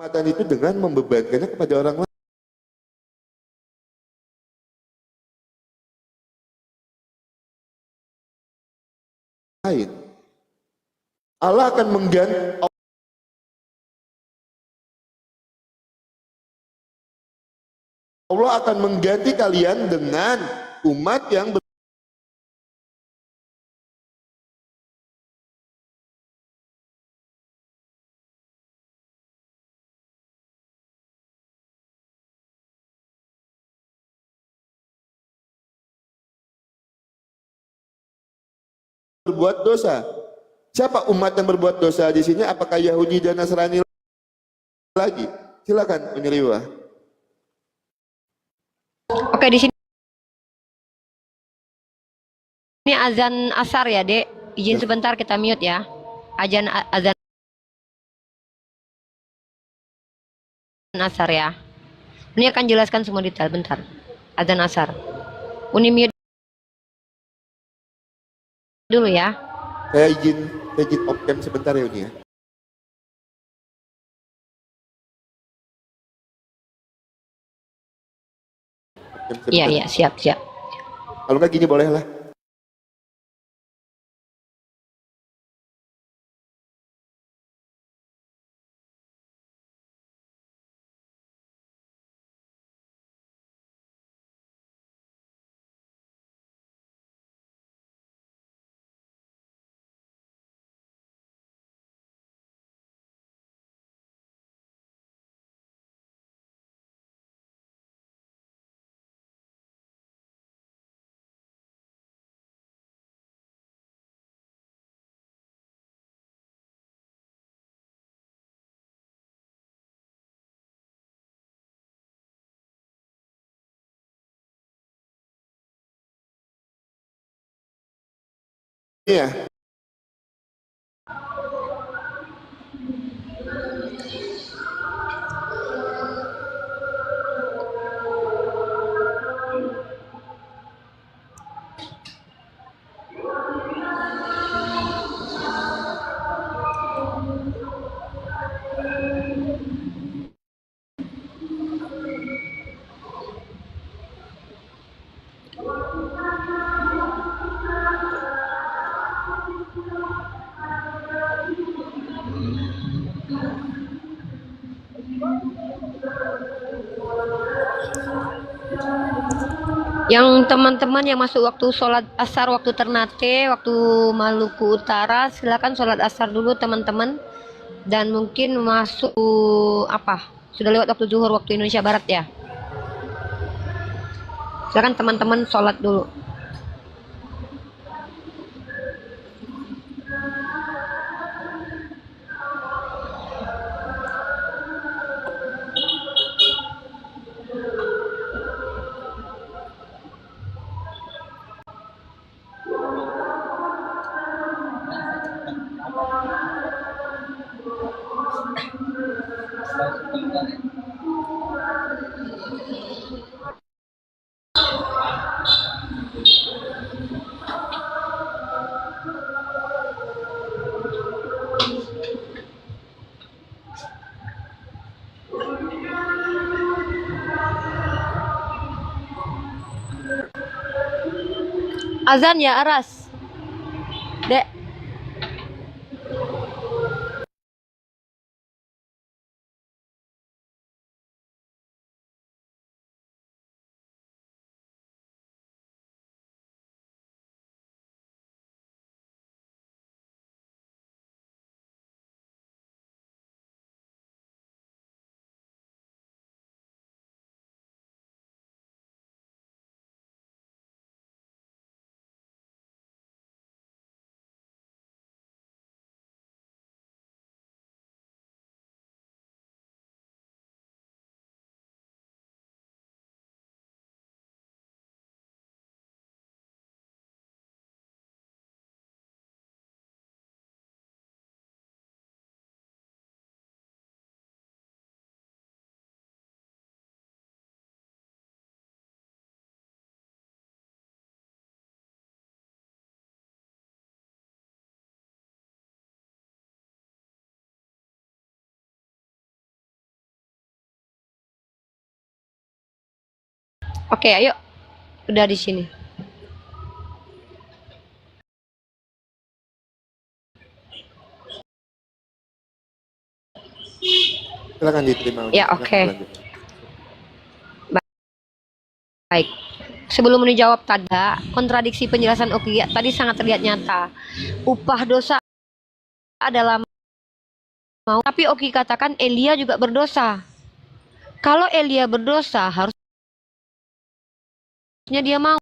keselamatan itu dengan membebankannya kepada orang lain. Allah akan mengganti, Allah akan mengganti kalian dengan umat yang berbuat dosa. Siapa umat yang berbuat dosa di sini? Apakah Yahudi dan Nasrani lagi? Silakan penyeliwah. Oke, di sini azan asar ya, Dek. Izin sebentar kita mute ya. Azan asar ya. Ini akan jelaskan semua detail bentar. Azan asar. Uni mute dulu ya. Saya izin off cam sebentar ya Uni ya. Iya, iya, siap, siap. Kalau nggak gini boleh lah. Iya. Yang teman-teman yang masuk waktu sholat asar, waktu Ternate, waktu Maluku Utara, silakan sholat asar dulu teman-teman. Dan mungkin masuk apa? Sudah lewat waktu zuhur waktu Indonesia Barat ya. Silakan teman-teman sholat dulu. Azan ya Aras. Dek. Oke, ayo. Udah di sini. Silakan diterima. Ya, oke. Baik. Sebelum menjawab tadi, kontradiksi penjelasan Oki tadi sangat terlihat nyata. Upah dosa adalah mau, tapi Oki katakan Elia juga berdosa. Kalau Elia berdosa, harusnya dia mau.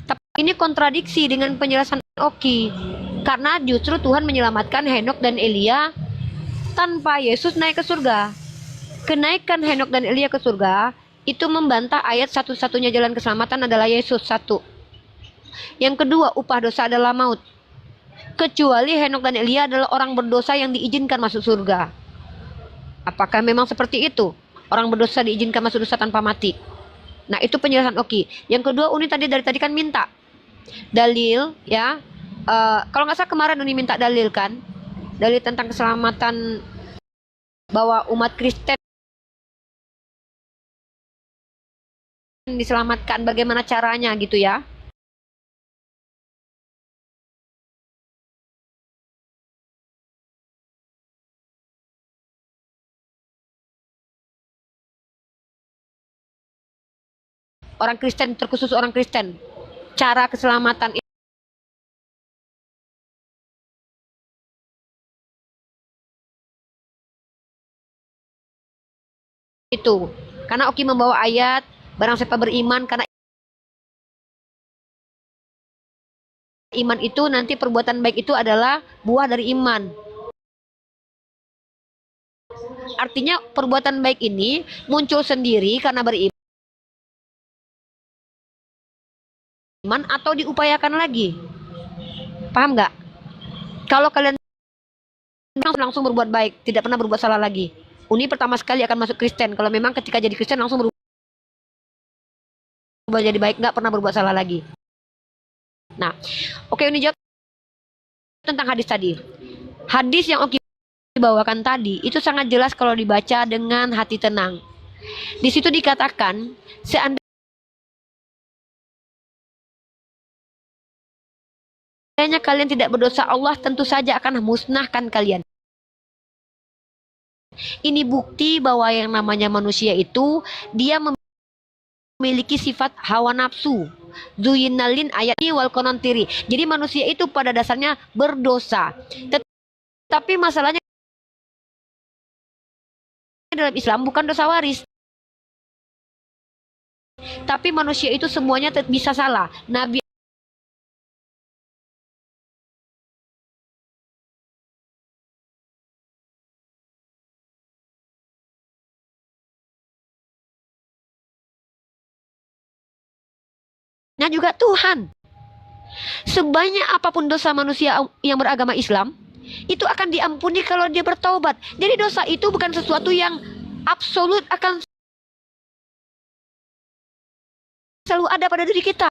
Tapi ini kontradiksi dengan penjelasan Oki. Karena justru Tuhan menyelamatkan Henok dan Elia tanpa Yesus naik ke surga. Kenaikan Henok dan Elia ke surga itu membantah ayat satu-satunya jalan keselamatan adalah Yesus. Satu. Yang kedua, upah dosa adalah maut. Kecuali Henok dan Elia adalah orang berdosa yang diizinkan masuk surga. Apakah memang seperti itu? Orang berdosa diizinkan masuk dosa tanpa mati. Nah, itu penjelasan Oki. Yang kedua, Uni tadi dari tadi kan minta dalil, ya. Kalau nggak salah kemarin Uni minta dalil kan, dalil tentang keselamatan bahwa umat Kristen diselamatkan, bagaimana caranya gitu ya. Orang Kristen, terkhusus orang Kristen, cara keselamatan itu. Karena Oki membawa ayat, barang siapa beriman, karena iman itu nanti perbuatan baik itu adalah buah dari iman. Artinya perbuatan baik ini muncul sendiri karena beriman atau diupayakan lagi. Paham nggak? Kalau kalian langsung berbuat baik, tidak pernah berbuat salah lagi. Uni pertama sekali akan masuk Kristen. Kalau memang ketika jadi Kristen langsung berubah jadi baik, nggak pernah berbuat salah lagi. Nah, oke, Uni jawab tentang hadis tadi. Hadis yang Oki bawakan tadi itu sangat jelas kalau dibaca dengan hati tenang. Di situ dikatakan, seandainya kalian tidak berdosa, Allah tentu saja akan musnahkan kalian. Ini bukti bahwa yang namanya manusia itu dia memiliki sifat hawa nafsu. Zuyinalin ayat ini wal konontiri. Jadi manusia itu pada dasarnya berdosa. Tapi masalahnya dalam Islam bukan dosa waris. Tapi manusia itu semuanya bisa salah. Nabi juga Tuhan. Sebanyak apapun dosa manusia yang beragama Islam, itu akan diampuni kalau dia bertaubat. Jadi dosa itu bukan sesuatu yang absolut akan selalu ada pada diri kita.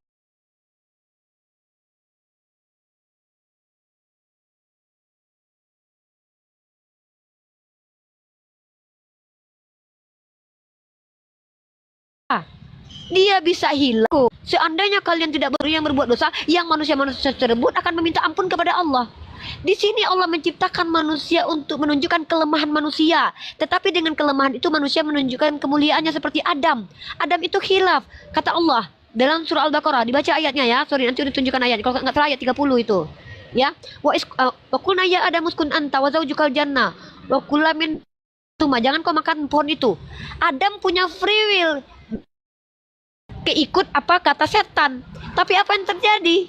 Dia bisa hilang. Seandainya kalian tidak berbuat dosa, yang manusia-manusia tersebut akan meminta ampun kepada Allah. Di sini Allah menciptakan manusia untuk menunjukkan kelemahan manusia. Tetapi dengan kelemahan itu manusia menunjukkan kemuliaannya seperti Adam. Adam itu khilaf. Kata Allah dalam surah Al-Baqarah, dibaca ayatnya ya. Sorry, nanti ditunjukkan ayat. Kalau nggak salah ayat 30 itu. Ya. Wa qulna ya Adam uskun anta wa zaujukal jannah wa kula min tuma. Jangan kau makan pohon itu. Adam punya free will. Keikut apa kata setan. Tapi apa yang terjadi?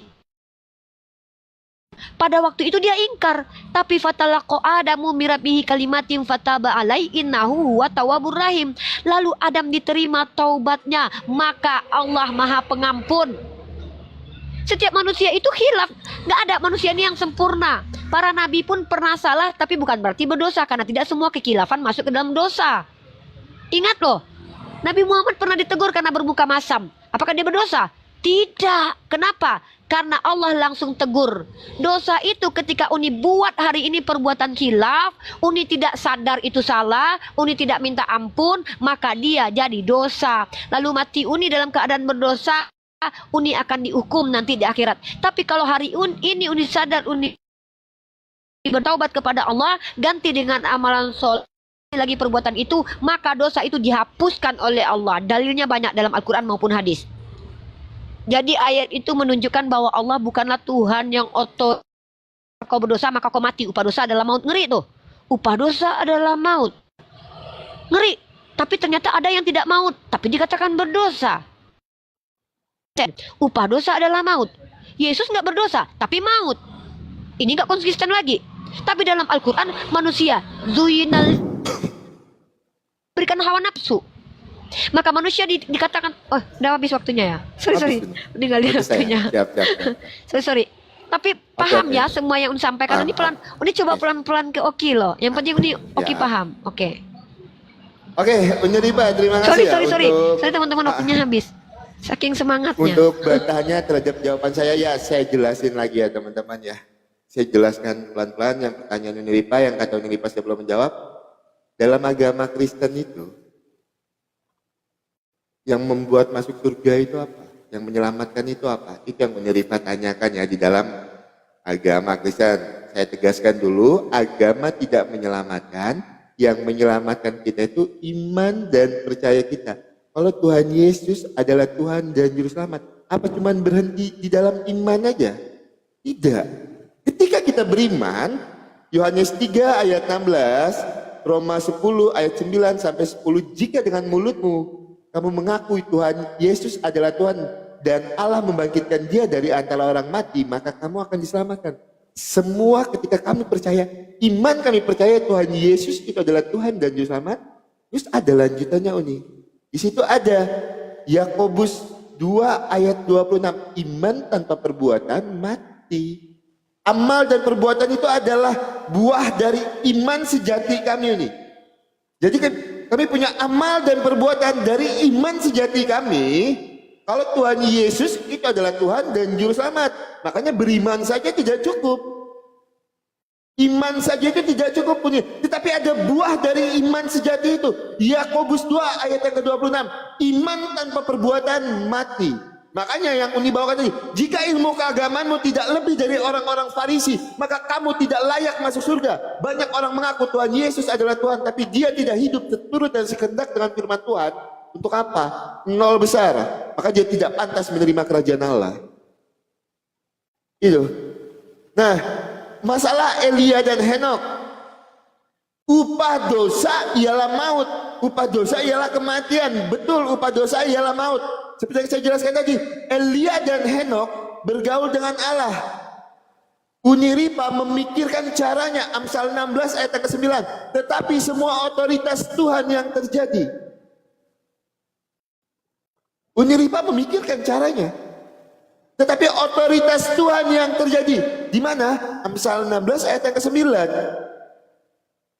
Pada waktu itu dia ingkar. Tapi fatalaqo Adamu mirabihi kalimatin fataba alai innahu huwa tawwabur rahim. Lalu Adam diterima taubatnya, maka Allah Maha Pengampun. Setiap manusia itu khilaf. Gak ada manusia ini yang sempurna. Para nabi pun pernah salah, tapi bukan berarti berdosa. Karena tidak semua kekhilafan masuk ke dalam dosa. Ingat loh, Nabi Muhammad pernah ditegur karena berbuka masam. Apakah dia berdosa? Tidak. Kenapa? Karena Allah langsung tegur. Dosa itu ketika Uni buat hari ini perbuatan khilaf, Uni tidak sadar itu salah, Uni tidak minta ampun, maka dia jadi dosa. Lalu mati Uni dalam keadaan berdosa, Uni akan dihukum nanti di akhirat. Tapi kalau hari ini Uni sadar, Uni bertaubat kepada Allah, ganti dengan amalan soleh lagi perbuatan itu, maka dosa itu dihapuskan oleh Allah. Dalilnya banyak dalam Al-Quran maupun hadis. Jadi ayat itu menunjukkan bahwa Allah bukanlah Tuhan yang kau berdosa maka kau mati. Upah dosa adalah maut. Ngeri tuh. Upah dosa adalah maut. Ngeri. Tapi ternyata ada yang tidak maut, tapi dikatakan berdosa. Upah dosa adalah maut. Yesus nggak berdosa, tapi maut. Ini nggak konsisten lagi. Tapi dalam Al-Quran manusia berikan hawa nafsu. Maka manusia dikatakan, oh, udah habis waktunya ya. Sorry, meninggal di waktunya. Sorry. Tapi paham ya semua yang Uni sampaikan. Ini coba pelan-pelan ke Oki loh. Yang penting Uni Oki paham. Oke, Uni Riba, terima kasih sorry. untuk Sorry teman-teman, waktunya habis. Saking semangatnya. Untuk bantahnya terhadap jawaban saya, ya saya jelasin lagi ya teman-teman ya. Saya jelaskan pelan-pelan yang pertanyaan Uni Riba, yang kata Uni Riba saya belum menjawab. Dalam agama Kristen itu, yang membuat masuk surga itu apa? Yang menyelamatkan itu apa? Itu yang Uni Riba tanyakan ya di dalam agama Kristen. Saya tegaskan dulu, agama tidak menyelamatkan. Yang menyelamatkan kita itu iman dan percaya kita. Kalau Tuhan Yesus adalah Tuhan dan Juru Selamat, apa cuma berhenti di dalam iman aja? Tidak. Ketika kita beriman, Yohanes 3 ayat 16, Roma 10 ayat 9 sampai 10, jika dengan mulutmu kamu mengakui Tuhan Yesus adalah Tuhan dan Allah membangkitkan dia dari antara orang mati, maka kamu akan diselamatkan. Semua ketika kami percaya, iman kami percaya Tuhan Yesus itu adalah Tuhan dan Juru Selamat. Terus ada lanjutannya Uni. Di situ ada Yakobus 2 ayat 26, iman tanpa perbuatan mati. Amal dan perbuatan itu adalah buah dari iman sejati kami ini. Jadi kami punya amal dan perbuatan dari iman sejati kami. Kalau Tuhan Yesus itu adalah Tuhan dan Juru Selamat, makanya beriman saja tidak cukup. Iman saja itu tidak cukup punya. Tetapi ada buah dari iman sejati itu. Yakobus 2 ayat yang ke-26, iman tanpa perbuatan mati. Makanya yang Uni bawakan tadi, jika ilmu keagamaanmu tidak lebih dari orang-orang Farisi, maka kamu tidak layak masuk surga. Banyak orang mengaku Tuhan Yesus adalah Tuhan, tapi dia tidak hidup seturut dan sekendak dengan firman Tuhan. Untuk apa? Nol besar. Maka dia tidak pantas menerima kerajaan Allah. Itu. Nah, masalah Elia dan Henok. Upah dosa ialah maut. Upah dosa ialah kematian. Betul, upah dosa ialah maut. Seperti yang saya jelaskan tadi, Elia dan Henok bergaul dengan Allah. Uni Riba memikirkan caranya, Amsal 16 ayat ke-9. Tetapi semua otoritas Tuhan yang terjadi. Uni Riba memikirkan caranya. Tetapi otoritas Tuhan yang terjadi. Di mana? Amsal 16 ayat yang ke-9.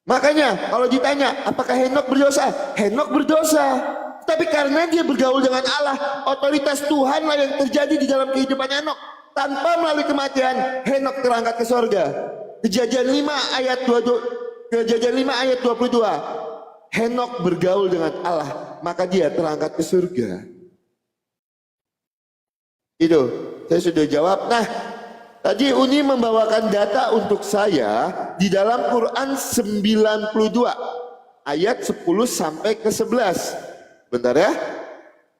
Makanya kalau ditanya, apakah Henok berdosa? Henok berdosa. Tapi karena dia bergaul dengan Allah, otoritas Tuhanlah yang terjadi di dalam kehidupan Henok. Tanpa melalui kematian, Henok terangkat ke sorga. Kejadian 5 ayat 22. Henok bergaul dengan Allah, maka dia terangkat ke surga. Itu, saya sudah jawab. Nah, tadi Uni membawakan data untuk saya di dalam Quran 92 ayat 10 sampai ke 11. Bentar ya.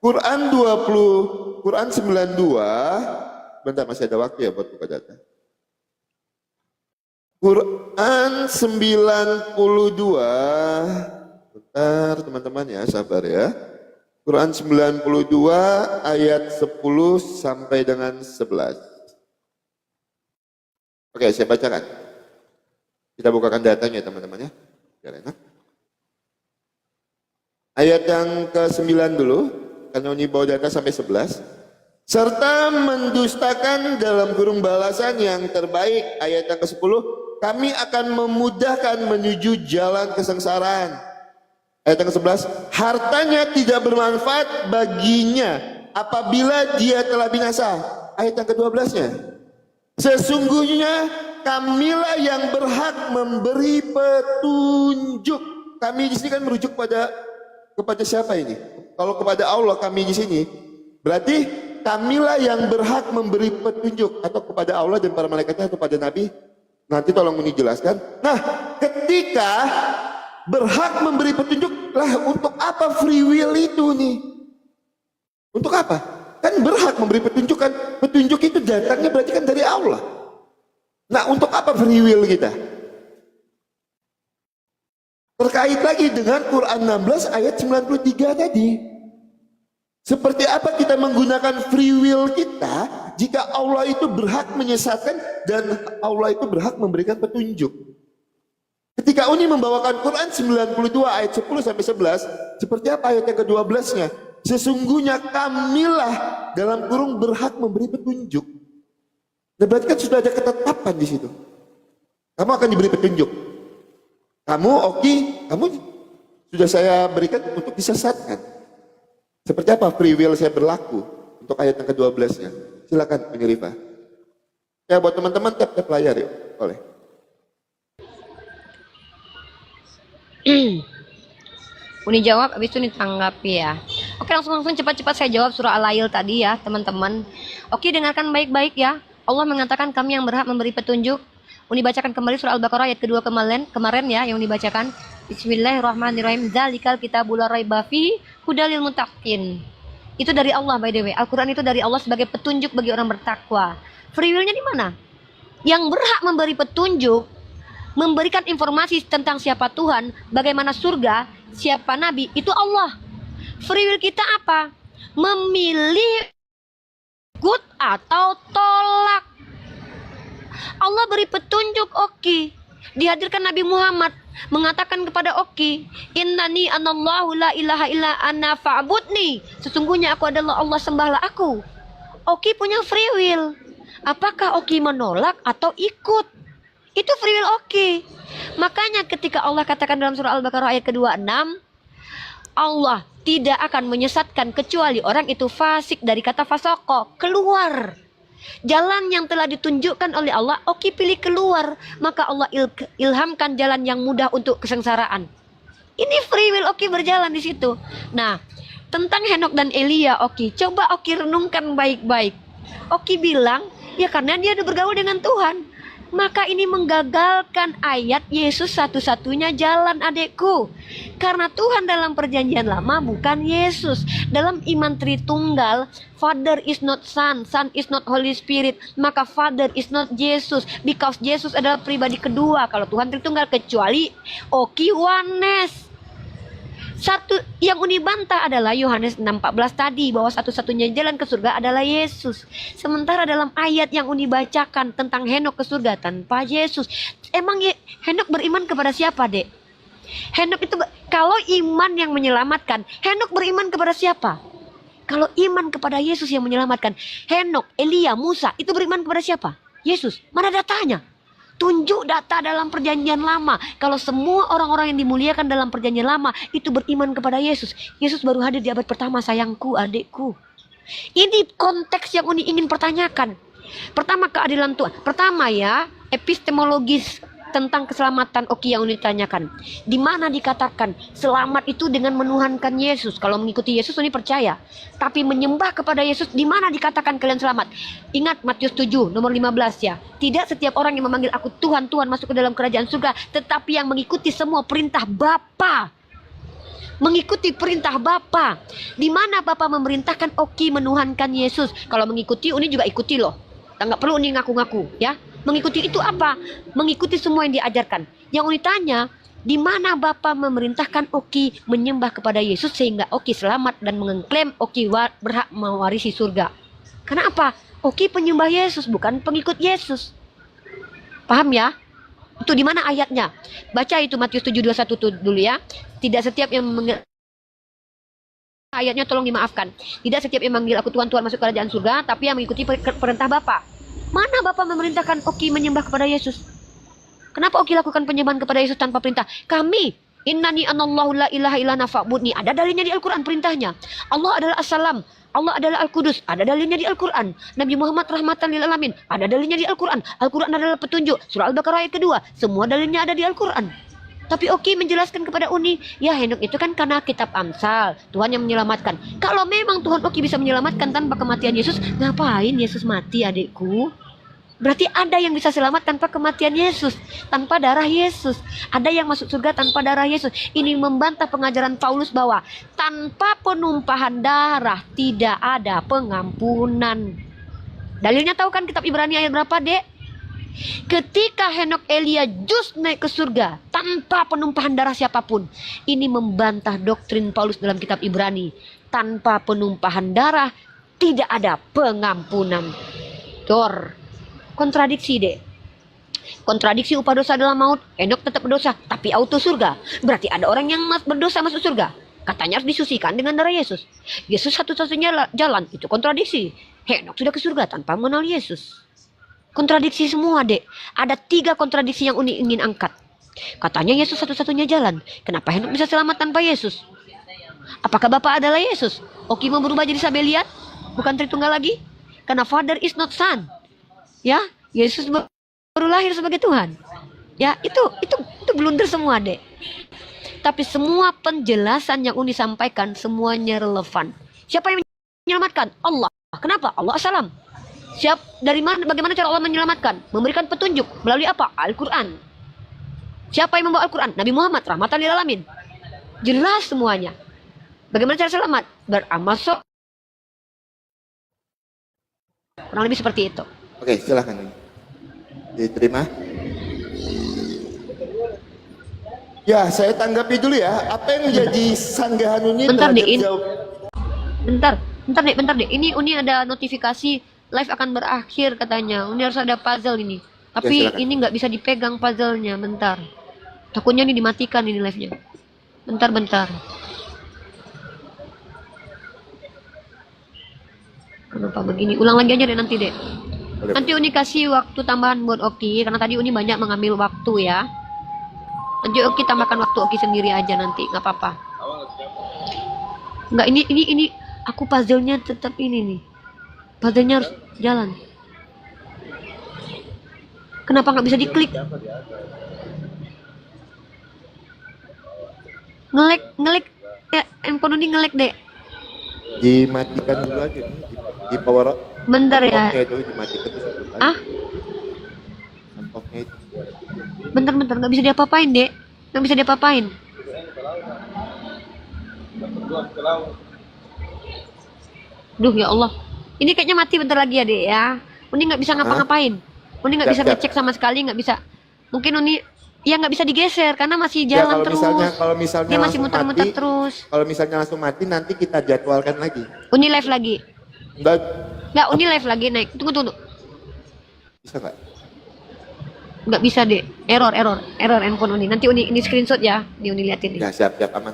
Quran 92. Bentar, masih ada waktu ya buat buka data. Quran 92. Bentar teman-teman ya, sabar ya. Quran 92 ayat 10 sampai dengan 11. Oke, saya bacakan. Kita bukakan datanya teman-teman ya. Biar enak. Ayat yang ke-9 dulu, karena Uni bawa data sampai 11. Serta mendustakan dalam kurung balasan yang terbaik. Ayat yang ke-10, kami akan memudahkan menuju jalan kesengsaraan. Ayat yang ke-11, hartanya tidak bermanfaat baginya apabila dia telah binasa. Ayat yang ke-12-nya. Sesungguhnya kamilah yang berhak memberi petunjuk. Kami di sini kan merujuk kepada siapa ini? Kalau kepada Allah kami di sini, berarti kamilah yang berhak memberi petunjuk, atau kepada Allah dan para malaikatnya atau pada Nabi. Nanti tolong ini jelaskan. Nah, ketika berhak memberi petunjuk, lah untuk apa free will itu nih? Untuk apa? Kan berhak memberi petunjuk kan? Petunjuk itu datangnya berarti kan dari Allah. Nah, untuk apa free will kita? Terkait lagi dengan Quran 16 ayat 93 tadi. Seperti apa kita menggunakan free will kita jika Allah itu berhak menyesatkan dan Allah itu berhak memberikan petunjuk. Ketika Uni membawakan Quran 92 ayat 10 sampai 11, seperti apa ayat yang ke-12-nya? Sesungguhnya kamilah dalam kurung berhak memberi petunjuk. Nah, berarti kan sudah ada ketetapan di situ. Kamu akan diberi petunjuk. Kamu kamu sudah saya berikan untuk disesatkan. Seperti apa free will saya berlaku untuk ayat yang ke-12-nya? Silakan Rifa. Ya, buat teman-teman tap layar yuk, boleh. Uni jawab, habis itu ditanggapi ya. Oke, langsung cepat-cepat saya jawab surah Al-Lail tadi ya, teman-teman. Oke, dengarkan baik-baik ya. Allah mengatakan kami yang berhak memberi petunjuk. Uni bacakan kembali surah Al-Baqarah ayat kedua kemarin ya, yang dibacakan. Bismillahirrahmanirrahim. Dzalikal kitabul la raiba fi hudalil muttaqin. Itu dari Allah, by the way. Al-Quran itu dari Allah sebagai petunjuk bagi orang bertakwa. Free will-nya di mana? Yang berhak memberi petunjuk, memberikan informasi tentang siapa Tuhan, bagaimana surga, siapa Nabi, itu Allah. Free will kita apa? Memilih ikut atau tolak. Allah beri petunjuk, oke. Dihadirkan Nabi Muhammad mengatakan kepada Oki, innani anallahu la ilaha illa ana fa'budni. Sesungguhnya aku adalah Allah, sembahlah aku. Oki punya free will. Apakah Oki menolak atau ikut? Itu free will Oki. Makanya ketika Allah katakan dalam surah Al-Baqarah ayat ke-26, Allah tidak akan menyesatkan kecuali orang itu fasik, dari kata fasoko, keluar. Jalan yang telah ditunjukkan oleh Allah, Oki pilih keluar. Maka Allah ilhamkan jalan yang mudah untuk kesengsaraan. Ini free will Oki berjalan di situ. Nah, tentang Henok dan Elia, Oki, coba Oki renungkan baik-baik. Oki bilang, ya karena dia udah bergaul dengan Tuhan. Maka ini menggagalkan ayat Yesus satu-satunya jalan, adekku. Karena Tuhan dalam perjanjian lama bukan Yesus. Dalam iman Tritunggal, Father is not Son, Son is not Holy Spirit. Maka Father is not Jesus, because Jesus adalah pribadi kedua. Kalau Tuhan Tritunggal, kecuali Oki Oneness. Satu yang Uni bantah adalah Yohanes 6:14 tadi, bahwa satu-satunya jalan ke surga adalah Yesus. Sementara dalam ayat yang Uni bacakan tentang Henok ke surga tanpa Yesus, emang Henok beriman kepada siapa, Dek? Henok itu kalau iman yang menyelamatkan, Henok beriman kepada siapa? Kalau iman kepada Yesus yang menyelamatkan, Henok, Elia, Musa itu beriman kepada siapa? Yesus. Mana datanya? Tunjuk data dalam perjanjian lama. Kalau semua orang-orang yang dimuliakan dalam perjanjian lama itu beriman kepada Yesus, Yesus baru hadir di abad pertama, sayangku, adikku. Ini konteks yang Uni ingin pertanyakan. Pertama, keadilan Tuhan. Pertama ya, epistemologis tentang keselamatan Oki yang Uni tanyakan. Di mana dikatakan selamat itu dengan menuhankan Yesus? Kalau mengikuti Yesus Uni percaya. Tapi menyembah kepada Yesus, di mana dikatakan kalian selamat? Ingat Matius 7 nomor 15 ya. Tidak setiap orang yang memanggil aku Tuhan, Tuhan masuk ke dalam kerajaan surga, tetapi yang mengikuti semua perintah Bapa. Mengikuti perintah Bapa. Di mana Bapa memerintahkan Oki menuhankan Yesus? Kalau mengikuti, Uni juga ikuti loh. Nggak perlu Uni ngaku-ngaku ya. Mengikuti itu apa? Mengikuti semua yang diajarkan. Yang Uni tanya, di mana Bapa memerintahkan Oki menyembah kepada Yesus sehingga Oki selamat dan mengklaim Oki berhak mewarisi surga? Karena apa? Oki penyembah Yesus, bukan pengikut Yesus. Paham ya? Itu di mana ayatnya? Baca itu Matius 7:21 dulu ya. Tidak setiap yang ayatnya tolong dimaafkan. Tidak setiap yang manggil aku Tuhan, Tuhan masuk kerajaan surga, tapi yang mengikuti perintah Bapa. Mana Bapa memerintahkan Oki menyembah kepada Yesus? Kenapa Oki lakukan penyembahan kepada Yesus tanpa perintah? Kami Innani anallahu la ilaha illa ana fa'budni. Ada dalilnya di Al-Quran perintahnya. Allah adalah As-Salam. Allah adalah Al-Qudus. Ada dalilnya di Al-Quran. Nabi Muhammad rahmatan lil alamin. Ada dalilnya di Al-Quran. Al-Quran adalah petunjuk. Surah Al-Baqarah ayat kedua. Semua dalilnya ada di Al-Quran. Tapi Oki menjelaskan kepada Uni, ya Henok itu kan karena kitab Amsal, Tuhan yang menyelamatkan. Kalau memang Tuhan Oki bisa menyelamatkan tanpa kematian Yesus, ngapain Yesus mati adikku? Berarti ada yang bisa selamat tanpa kematian Yesus, tanpa darah Yesus. Ada yang masuk surga tanpa darah Yesus. Ini membantah pengajaran Paulus bahwa tanpa penumpahan darah tidak ada pengampunan. Dalilnya tahu kan kitab Ibrani ayat berapa, Dek? Ketika Henok Elia just naik ke surga tanpa penumpahan darah siapapun. Ini membantah doktrin Paulus dalam kitab Ibrani. Tanpa penumpahan darah tidak ada pengampunan. Kontradiksi, Dek. Kontradiksi upah dosa adalah maut. Henok tetap berdosa tapi auto surga. Berarti ada orang yang berdosa masuk surga. Katanya harus disucikan dengan darah Yesus. Yesus satu-satunya jalan. Itu kontradiksi. Henok sudah ke surga tanpa mengenal Yesus. Kontradiksi semua, Dek. Ada 3 kontradiksi yang Uni ingin angkat. Katanya Yesus satu-satunya jalan. Kenapa Henok bisa selamat tanpa Yesus? Apakah Bapa adalah Yesus? Oki mau berubah jadi Sabelian? Bukan Tritunggal lagi? Karena Father is not Son. Ya, Yesus baru lahir sebagai Tuhan. Ya, itu blunder semua, Dek. Tapi semua penjelasan yang Uni sampaikan semuanya relevan. Siapa yang menyelamatkan? Allah. Kenapa? Allah As-Salam. Bagaimana cara Allah menyelamatkan? Memberikan petunjuk melalui apa? Al-Quran. Siapa yang membawa Al-Quran? Nabi Muhammad rahmatan lil alamin. Jelas semuanya. Bagaimana cara selamat? Beramal soleh. Kurang lebih seperti itu. Oke, silahkan. Diterima. Ya, saya tanggapi dulu ya. Apa yang menjadi sanggahan Uni Bentar, terhadap Dek. jawab? Bentar, Dek. Ini Uni ada notifikasi live akan berakhir katanya. Uni harus ada puzzle ini. Tapi silakan. ini nggak bisa dipegang puzzle-nya. Bentar. Takutnya ini dimatikan ini live-nya. Bentar. Kenapa begini? Ulang lagi aja deh nanti, Dek. Boleh. Nanti Uni kasih waktu tambahan buat Oki, karena tadi Uni banyak mengambil waktu ya. Nanti Oki tambahkan waktu Oki sendiri aja nanti, nggak apa-apa. Nggak, ini aku puzzle-nya tetap ini nih. Puzzle-nya harus jalan. Kenapa nggak bisa diklik? Ngelek ya, handphone Uni ngelek, Dek. Dimatikan dulu aja nih, di power up. Bentar ya. Oke, itu dimatikan terus sebelum Ah? Oke itu. Bentar, nggak bisa diapa-apain, Dek. Nggak bisa diapa-apain. Duh, ya Allah. Ini kayaknya mati bentar lagi ya, Dek ya. Uni nggak bisa ngapa-ngapain. Uni nggak bisa Siap. ngecek sama sekali, nggak bisa. Mungkin Uni ya nggak bisa digeser karena masih Ya, jalan terus. kalau misalnya Dia masih langsung muter-muter mati, terus. Kalau misalnya langsung mati nanti kita jadwalkan lagi. Uni live lagi. Enggak Uni live lagi naik. Tunggu. bisa nggak? Nggak bisa, Dek. Error handphone Uni. Nanti Uni ini screenshot ya. Di Uni liatin nih. Ya, siap aman.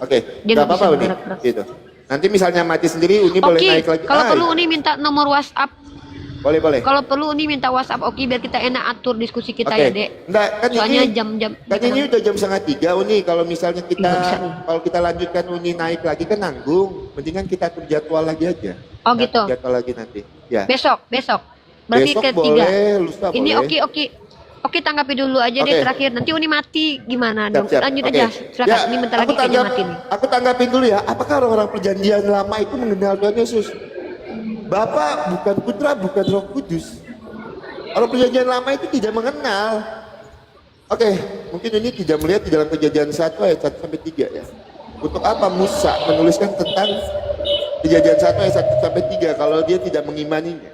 Oke, Dia nggak nggak apa-apa bisa Uni. gerak-gerak. Gitu. Nanti misalnya mati sendiri Uni boleh Oki, naik lagi. kalau perlu Uni minta nomor WhatsApp. Boleh. Kalau perlu Uni minta WhatsApp Oki biar kita enak atur diskusi kita Oke. ya, Dek. Enggak, kan Soalnya ini jam-jam. kan ini udah jam 2:30 Uni. Kalau misalnya Nggak bisa nih. kalau kita lanjutkan Uni naik lagi kan nanggung. Mendingan kita atur jadwal lagi aja. Oh, gitu. Jadwal lagi nanti. Ya. Besok. Berarti Besok ketiga. boleh, lusa Ini boleh. Oki tanggapi dulu aja deh Oke. terakhir. Nanti Uni mati gimana dong? Siap. Lanjut Oke. aja. Silakan. Ya, Ini bentar lagi kayaknya mati nih. Aku tanggapin dulu ya. Apakah orang-orang perjanjian lama itu mengenal Tuhan Yesus? Bapa bukan Putra, bukan Roh Kudus. Orang perjanjian lama itu tidak mengenal. Oke, mungkin ini tidak melihat di dalam Kejadian 1 ayat 1 sampai 3 ya. Untuk apa Musa menuliskan tentang Kejadian 1 ayat 1 sampai 3 kalau dia tidak mengimaninya?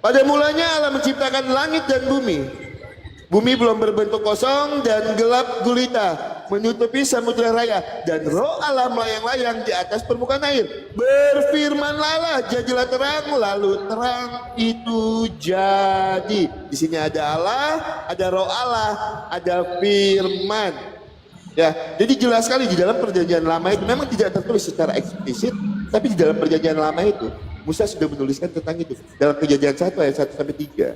Pada mulanya Allah menciptakan langit dan bumi. Bumi belum berbentuk kosong dan gelap gulita menutupi samudera raya dan roh Allah melayang-layang di atas permukaan air. Berfirmanlah Allah, jadilah terang, lalu terang itu jadi. Di sini ada Allah, ada roh Allah, ada firman. Ya, jadi jelas sekali di dalam perjanjian lama itu memang tidak tertulis secara eksplisit, tapi di dalam perjanjian lama itu Musa sudah menuliskan tentang itu dalam Kejadian 1 ayat 1 sampai 3.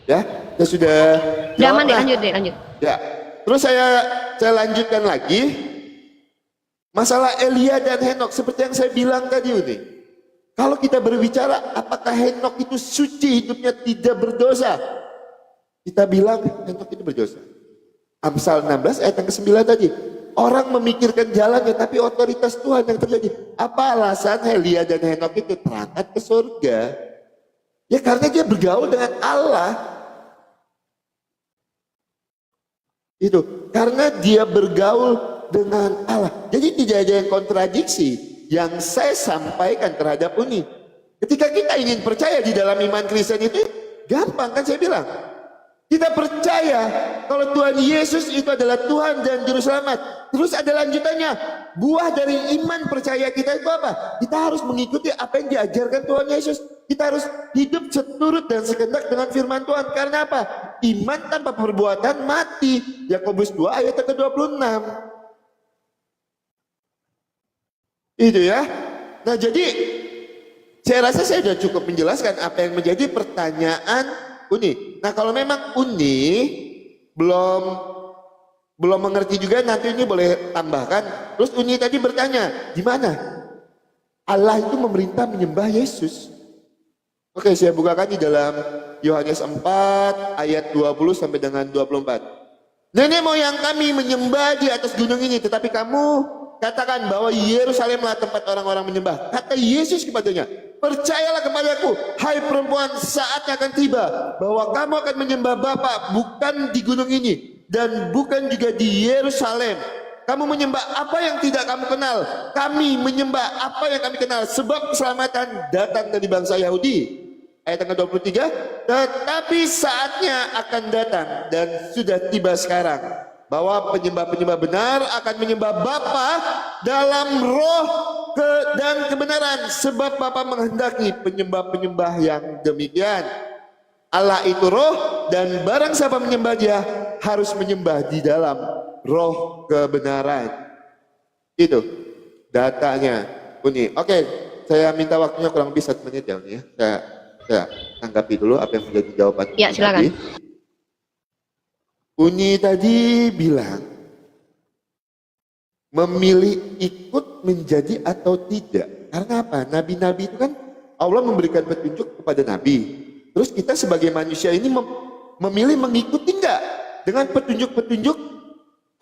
Ya, kita sudah Udah aman deh, jawab lah. lanjut. Ya, Terus saya lanjutkan lagi. Masalah Elia dan Henok, seperti yang saya bilang tadi ini. Kalau kita berbicara apakah Henok itu suci, hidupnya tidak berdosa, kita bilang Henok itu berdosa. Amsal 16 ayat yang ke-9 tadi. Orang memikirkan jalannya, tapi otoritas Tuhan yang terjadi. Apa alasan Elia dan Henok itu terangkat ke surga? Ya karena dia bergaul dengan Allah. Itu karena dia bergaul dengan Allah. Jadi tidak ada yang kontradiksi yang saya sampaikan terhadap Uni. Ketika kita ingin percaya di dalam iman Kristen itu gampang kan saya bilang. Kita percaya kalau Tuhan Yesus itu adalah Tuhan dan Juru Selamat. Terus ada lanjutannya. Buah dari iman percaya kita itu apa? Kita harus mengikuti apa yang diajarkan Tuhan Yesus. Kita harus hidup seturut dan sekendak dengan firman Tuhan. Karena apa? Iman tanpa perbuatan mati. Yakobus 2 ayat ke-26. Itu ya. Nah jadi saya rasa saya sudah cukup menjelaskan apa yang menjadi pertanyaan Uni. Nah kalau memang Uni belum mengerti juga, nanti Uni boleh tambahkan. Terus Uni tadi bertanya, gimana? Allah itu memerintah menyembah Yesus. Oke, saya bukakan di dalam Yohanes 4 ayat 20 sampai dengan 24. Nenek moyang kami menyembah di atas gunung ini, tetapi kamu katakan bahwa Yerusalemlah tempat orang-orang menyembah. Kata Yesus kepadanya, percayalah kepadaku, hai perempuan, saatnya akan tiba bahwa kamu akan menyembah Bapa bukan di gunung ini dan bukan juga di Yerusalem. Kamu menyembah apa yang tidak kamu kenal, kami menyembah apa yang kami kenal, sebab keselamatan datang dari bangsa Yahudi. Ayat yang ke-23, tetapi saatnya akan datang dan sudah tiba sekarang bahwa penyembah-penyembah benar akan menyembah Bapa dalam roh dan kebenaran, sebab Bapa menghendaki penyembah-penyembah yang demikian. Allah itu roh, dan barang siapa menyembah Dia harus menyembah di dalam roh kebenaran. Itu datanya Uni. Oke, saya minta waktunya kurang lebih 1 menit ya Uni ya. Saya tanggapi dulu apa yang menjadi jawaban. Ya, silakan. Uni tadi bilang memilih ikut menjadi atau tidak. Karena apa? Nabi-nabi itu kan Allah memberikan petunjuk kepada nabi. Terus kita sebagai manusia ini memilih mengikuti enggak dengan petunjuk-petunjuk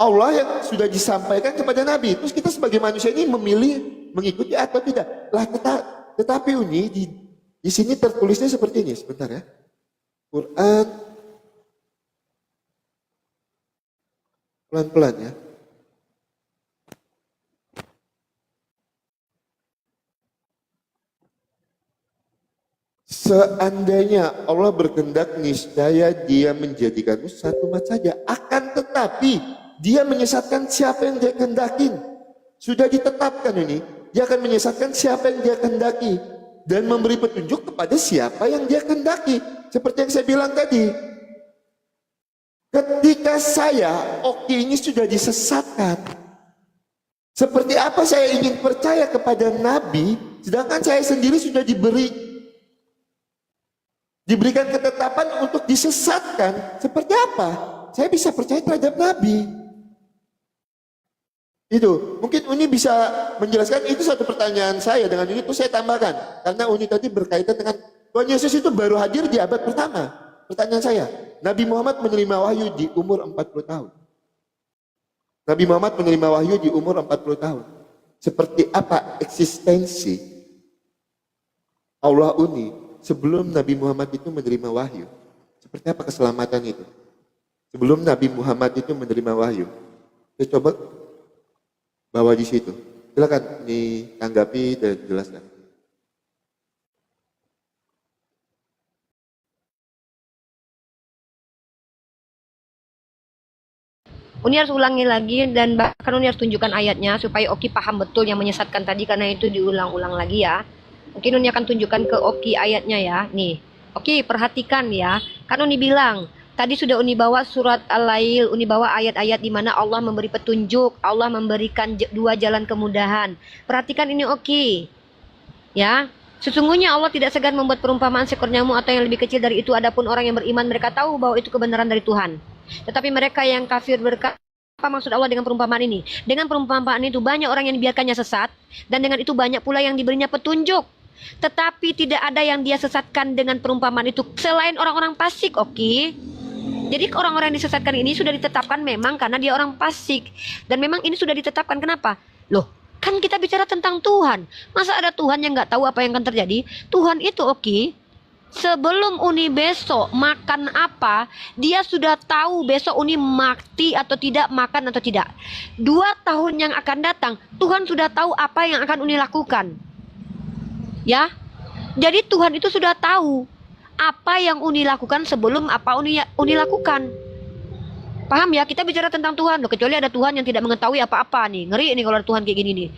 Allah yang sudah disampaikan kepada nabi. Terus kita sebagai manusia ini memilih mengikuti atau tidak. Lah tetapi Uni di sini tertulisnya seperti ini, sebentar ya. Quran pelan-pelan ya. Seandainya Allah berkehendak, niscaya Dia menjadikanmu satu umat saja. Akan tetapi Dia menyesatkan siapa yang Dia kehendakin. Sudah ditetapkan ini, Dia akan menyesatkan siapa yang Dia kehendaki dan memberi petunjuk kepada siapa yang Dia kehendaki. Seperti yang saya bilang tadi, ketika saya, Oki ini sudah disesatkan, seperti apa saya ingin percaya kepada Nabi, sedangkan saya sendiri sudah diberikan ketetapan untuk disesatkan. Seperti apa saya bisa percaya terhadap Nabi? Itu mungkin Uni bisa menjelaskan. Itu satu pertanyaan saya. Dengan ini itu saya tambahkan, karena Uni tadi berkaitan dengan Tuhan Yesus itu baru hadir di abad pertama. Pertanyaan saya, Nabi Muhammad menerima wahyu di umur 40 tahun. Nabi Muhammad menerima wahyu di umur 40 tahun. Seperti apa eksistensi Allah Uni sebelum Nabi Muhammad itu menerima wahyu? Seperti apa keselamatan itu sebelum Nabi Muhammad itu menerima wahyu? Saya coba bawa di situ. Silakan ditanggapi dan jelaskan. Uni harus ulangi lagi, dan bahkan Uni harus tunjukkan ayatnya supaya Oki paham betul yang menyesatkan tadi, karena itu diulang-ulang lagi ya. Mungkin Uni akan tunjukkan ke Oki ayatnya ya. Nih, Oki perhatikan ya. Kan Uni bilang, tadi sudah Uni bawa surat Al-Lail, Uni bawa ayat-ayat di mana Allah memberi petunjuk, Allah memberikan dua jalan kemudahan. Perhatikan ini Oki. Ya, sesungguhnya Allah tidak segan membuat perumpamaan seekor nyamuk atau yang lebih kecil dari itu. Adapun orang yang beriman, mereka tahu bahwa itu kebenaran dari Tuhan. Tetapi mereka yang kafir berkata, apa maksud Allah dengan perumpamaan ini? Dengan perumpamaan itu banyak orang yang dibiarkannya sesat, dan dengan itu banyak pula yang diberinya petunjuk. Tetapi tidak ada yang dia sesatkan dengan perumpamaan itu selain orang-orang fasik, oke? Jadi orang-orang yang disesatkan ini sudah ditetapkan memang karena dia orang fasik. Dan memang ini sudah ditetapkan, kenapa? Loh, kan kita bicara tentang Tuhan. Masa ada Tuhan yang nggak tahu apa yang akan terjadi? Tuhan itu oke, sebelum Uni besok makan apa, dia sudah tahu besok Uni mati atau tidak, makan atau tidak. 2 tahun yang akan datang, Tuhan sudah tahu apa yang akan Uni lakukan. Ya, jadi Tuhan itu sudah tahu apa yang Uni lakukan sebelum apa Uni lakukan. Paham ya? Kita bicara tentang Tuhan loh, kecuali ada Tuhan yang tidak mengetahui apa-apa nih. Ngeri nih kalau ada Tuhan kayak gini nih.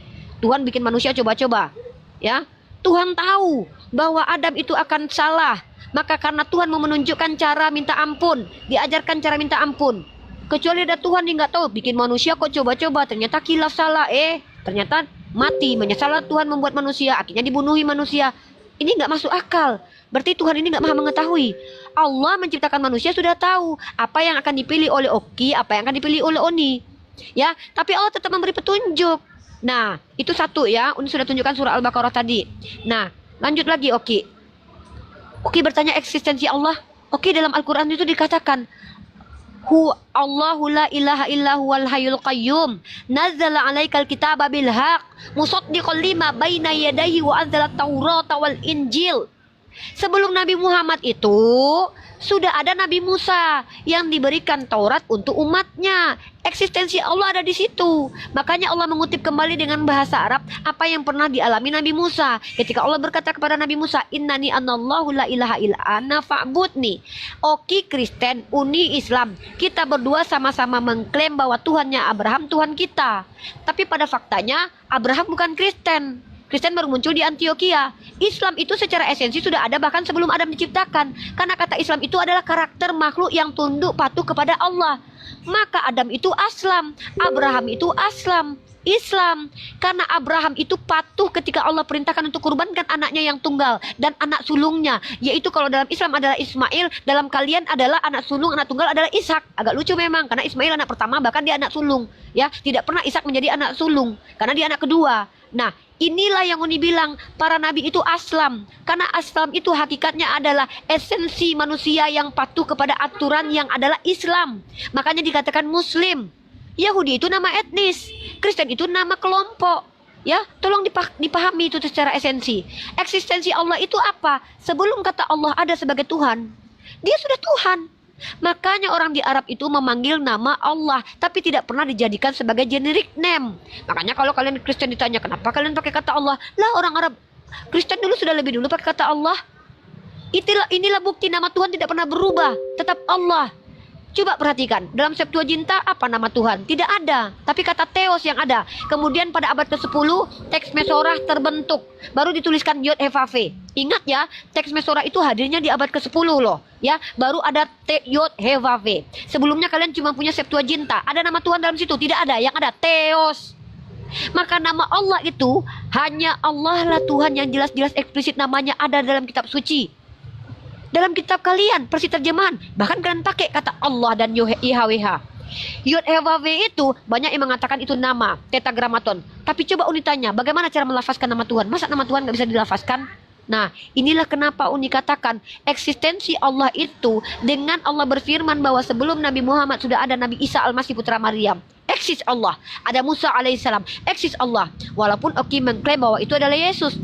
Tuhan bikin manusia coba-coba. Ya, Tuhan tahu bahwa Adam itu akan salah. Maka karena Tuhan mau menunjukkan cara minta ampun, diajarkan cara minta ampun. Kecuali ada Tuhan yang nggak tahu, bikin manusia kok coba-coba, ternyata kilaf salah, ternyata mati, menyesalah Tuhan membuat manusia, akhirnya dibunuhi manusia. Ini nggak masuk akal. Berarti Tuhan ini nggak maha mengetahui. Allah menciptakan manusia sudah tahu apa yang akan dipilih oleh Oki, apa yang akan dipilih oleh Oni. Ya, tapi Allah tetap memberi petunjuk. Nah, itu satu ya. Uni sudah tunjukkan surah Al-Baqarah tadi. Nah, lanjut lagi Oki. Oki bertanya eksistensi Allah. Oki dalam Al-Quran itu dikatakan, Allahu la ilaha illa huwal hayyul qayyum nazzala 'alaikal kitaba bil haqq musaddiqan lima baina yadayhi wa anzala at-taurata wal injil. Sebelum Nabi Muhammad itu sudah ada Nabi Musa yang diberikan Taurat untuk umatnya. Eksistensi Allah ada di situ. Makanya Allah mengutip kembali dengan bahasa Arab apa yang pernah dialami Nabi Musa. Ketika Allah berkata kepada Nabi Musa, Innani anallahu la ilaha illa ana fa'budni. Oki Kristen, Uni Islam. Kita berdua sama-sama mengklaim bahwa Tuhannya Abraham, Tuhan kita. Tapi pada faktanya Abraham bukan Kristen. Kristen baru muncul di Antioquia. Islam itu secara esensi sudah ada bahkan sebelum Adam diciptakan. Karena kata Islam itu adalah karakter makhluk yang tunduk patuh kepada Allah. Maka Adam itu aslam, Abraham itu aslam, Islam. Karena Abraham itu patuh ketika Allah perintahkan untuk kurbankan anaknya yang tunggal dan anak sulungnya. Yaitu kalau dalam Islam adalah Ismail, dalam kalian adalah anak sulung, anak tunggal adalah Ishak. Agak lucu memang, karena Ismail anak pertama bahkan dia anak sulung. Ya, tidak pernah Ishak menjadi anak sulung, karena dia anak kedua. Nah, inilah yang Uni bilang, para nabi itu aslam. Karena aslam itu hakikatnya adalah esensi manusia yang patuh kepada aturan yang adalah Islam. Makanya dikatakan Muslim. Yahudi itu nama etnis, Kristen itu nama kelompok. Ya, tolong dipahami itu secara esensi. Eksistensi Allah itu apa? Sebelum kata Allah ada sebagai Tuhan, dia sudah Tuhan. Makanya orang di Arab itu memanggil nama Allah, tapi tidak pernah dijadikan sebagai generic name. Makanya kalau kalian Kristen ditanya, kenapa kalian pakai kata Allah? Lah, orang Arab Kristen dulu sudah lebih dulu pakai kata Allah. Inilah bukti nama Tuhan tidak pernah berubah, tetap Allah. Coba perhatikan, dalam Septuaginta apa nama Tuhan? Tidak ada, tapi kata Theos yang ada. Kemudian pada abad ke-10, teks Mesorah terbentuk. Baru dituliskan Yod He Vav He. Ingat ya, teks Mesorah itu hadirnya di abad ke-10 loh. Ya, baru ada Yod He Vav He. Sebelumnya kalian cuma punya Septuaginta. Ada nama Tuhan dalam situ? Tidak ada, yang ada Theos. Maka nama Allah itu hanya Allah lah Tuhan yang jelas-jelas eksplisit namanya ada dalam kitab suci. Dalam kitab kalian, versi terjemahan, bahkan kalian pakai kata Allah dan YHWH. Yod He Vav He itu banyak yang mengatakan itu nama, tetragramaton. Tapi coba Uni tanya, bagaimana cara melafazkan nama Tuhan? Masa nama Tuhan nggak bisa dilafazkan? Nah, inilah kenapa Uni katakan eksistensi Allah itu dengan Allah berfirman bahwa sebelum Nabi Muhammad sudah ada Nabi Isa Al-Masih putra Maryam. Eksis Allah. Ada Musa alaihissalam. Eksis Allah. Walaupun Oki mengklaim bahwa itu adalah Yesus.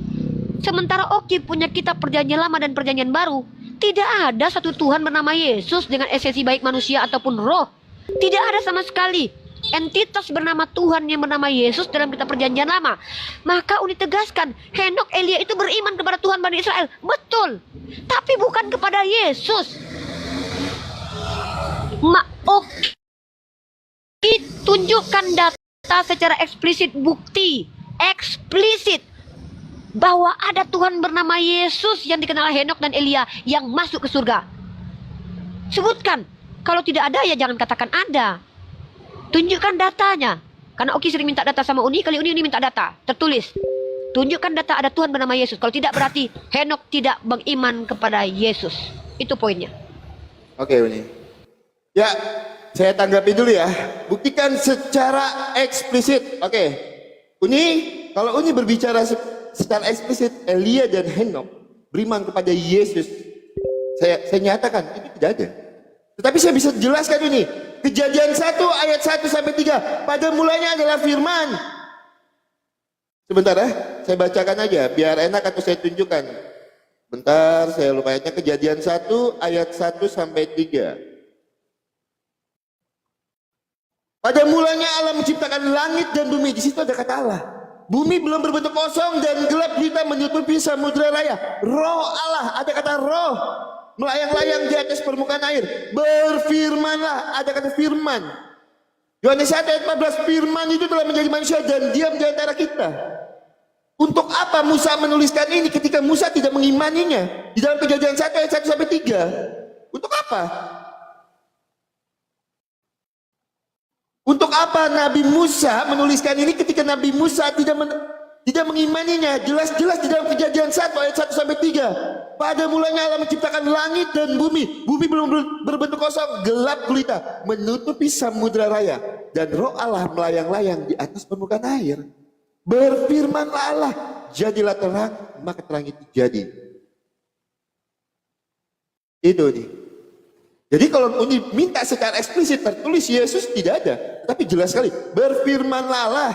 Sementara Oki punya kitab Perjanjian Lama dan Perjanjian Baru. Tidak ada satu Tuhan bernama Yesus dengan esensi baik manusia ataupun roh. Tidak ada sama sekali entitas bernama Tuhan yang bernama Yesus dalam kitab Perjanjian Lama. Maka Uni tegaskan, Henok Elia itu beriman kepada Tuhan Bani Israel. Betul. Tapi bukan kepada Yesus. Tunjukkan data secara eksplisit, bukti eksplisit bahwa ada Tuhan bernama Yesus yang dikenal Henok dan Elia yang masuk ke surga. Sebutkan. Kalau tidak ada ya jangan katakan ada. Tunjukkan datanya. Karena Oki sering minta data sama Uni, kali Uni minta data. Tertulis. Tunjukkan data ada Tuhan bernama Yesus. Kalau tidak berarti Henok tidak beriman kepada Yesus. Itu poinnya. Oke Uni. Ya, saya tanggapi dulu ya. Buktikan secara eksplisit. Oke. Uni, kalau Uni berbicara secara eksplisit, Elia dan Henok beriman kepada Yesus. Saya nyatakan itu tidak ada. Tetapi saya bisa jelaskan ini. Kejadian 1 ayat 1 sampai 3. Pada mulanya adalah firman. Sebentar ya, saya bacakan aja biar enak atau saya tunjukkan. Bentar, saya lupa ayatnya. Kejadian 1 ayat 1 sampai 3. Pada mulanya Allah menciptakan langit dan bumi. Di situ ada kata Allah. Bumi belum berbentuk kosong dan gelap gulita menutupi samudra raya. Roh Allah, ada kata roh, melayang-layang di atas permukaan air. Berfirmanlah, ada kata firman. Yohanes 1 ayat 14, firman itu telah menjadi manusia dan diam di antara kita. Untuk apa Musa menuliskan ini ketika Musa tidak mengimaninya? Di dalam Kejadian 1 ayat 1 sampai 3. Untuk apa? Untuk apa Nabi Musa menuliskan ini ketika Nabi Musa tidak mengimaninya? Jelas-jelas di dalam Kejadian 1 ayat 1 sampai 3. Pada mulanya Allah menciptakan langit dan bumi. Bumi belum berbentuk kosong, gelap gulita, menutupi samudra raya. Dan roh Allah melayang-layang di atas permukaan air. Berfirmanlah Allah, jadilah terang, maka terang itu jadi. Itu nih. Jadi kalau Uni minta secara eksplisit tertulis Yesus tidak ada. Tapi jelas sekali, berfirmanlah Allah.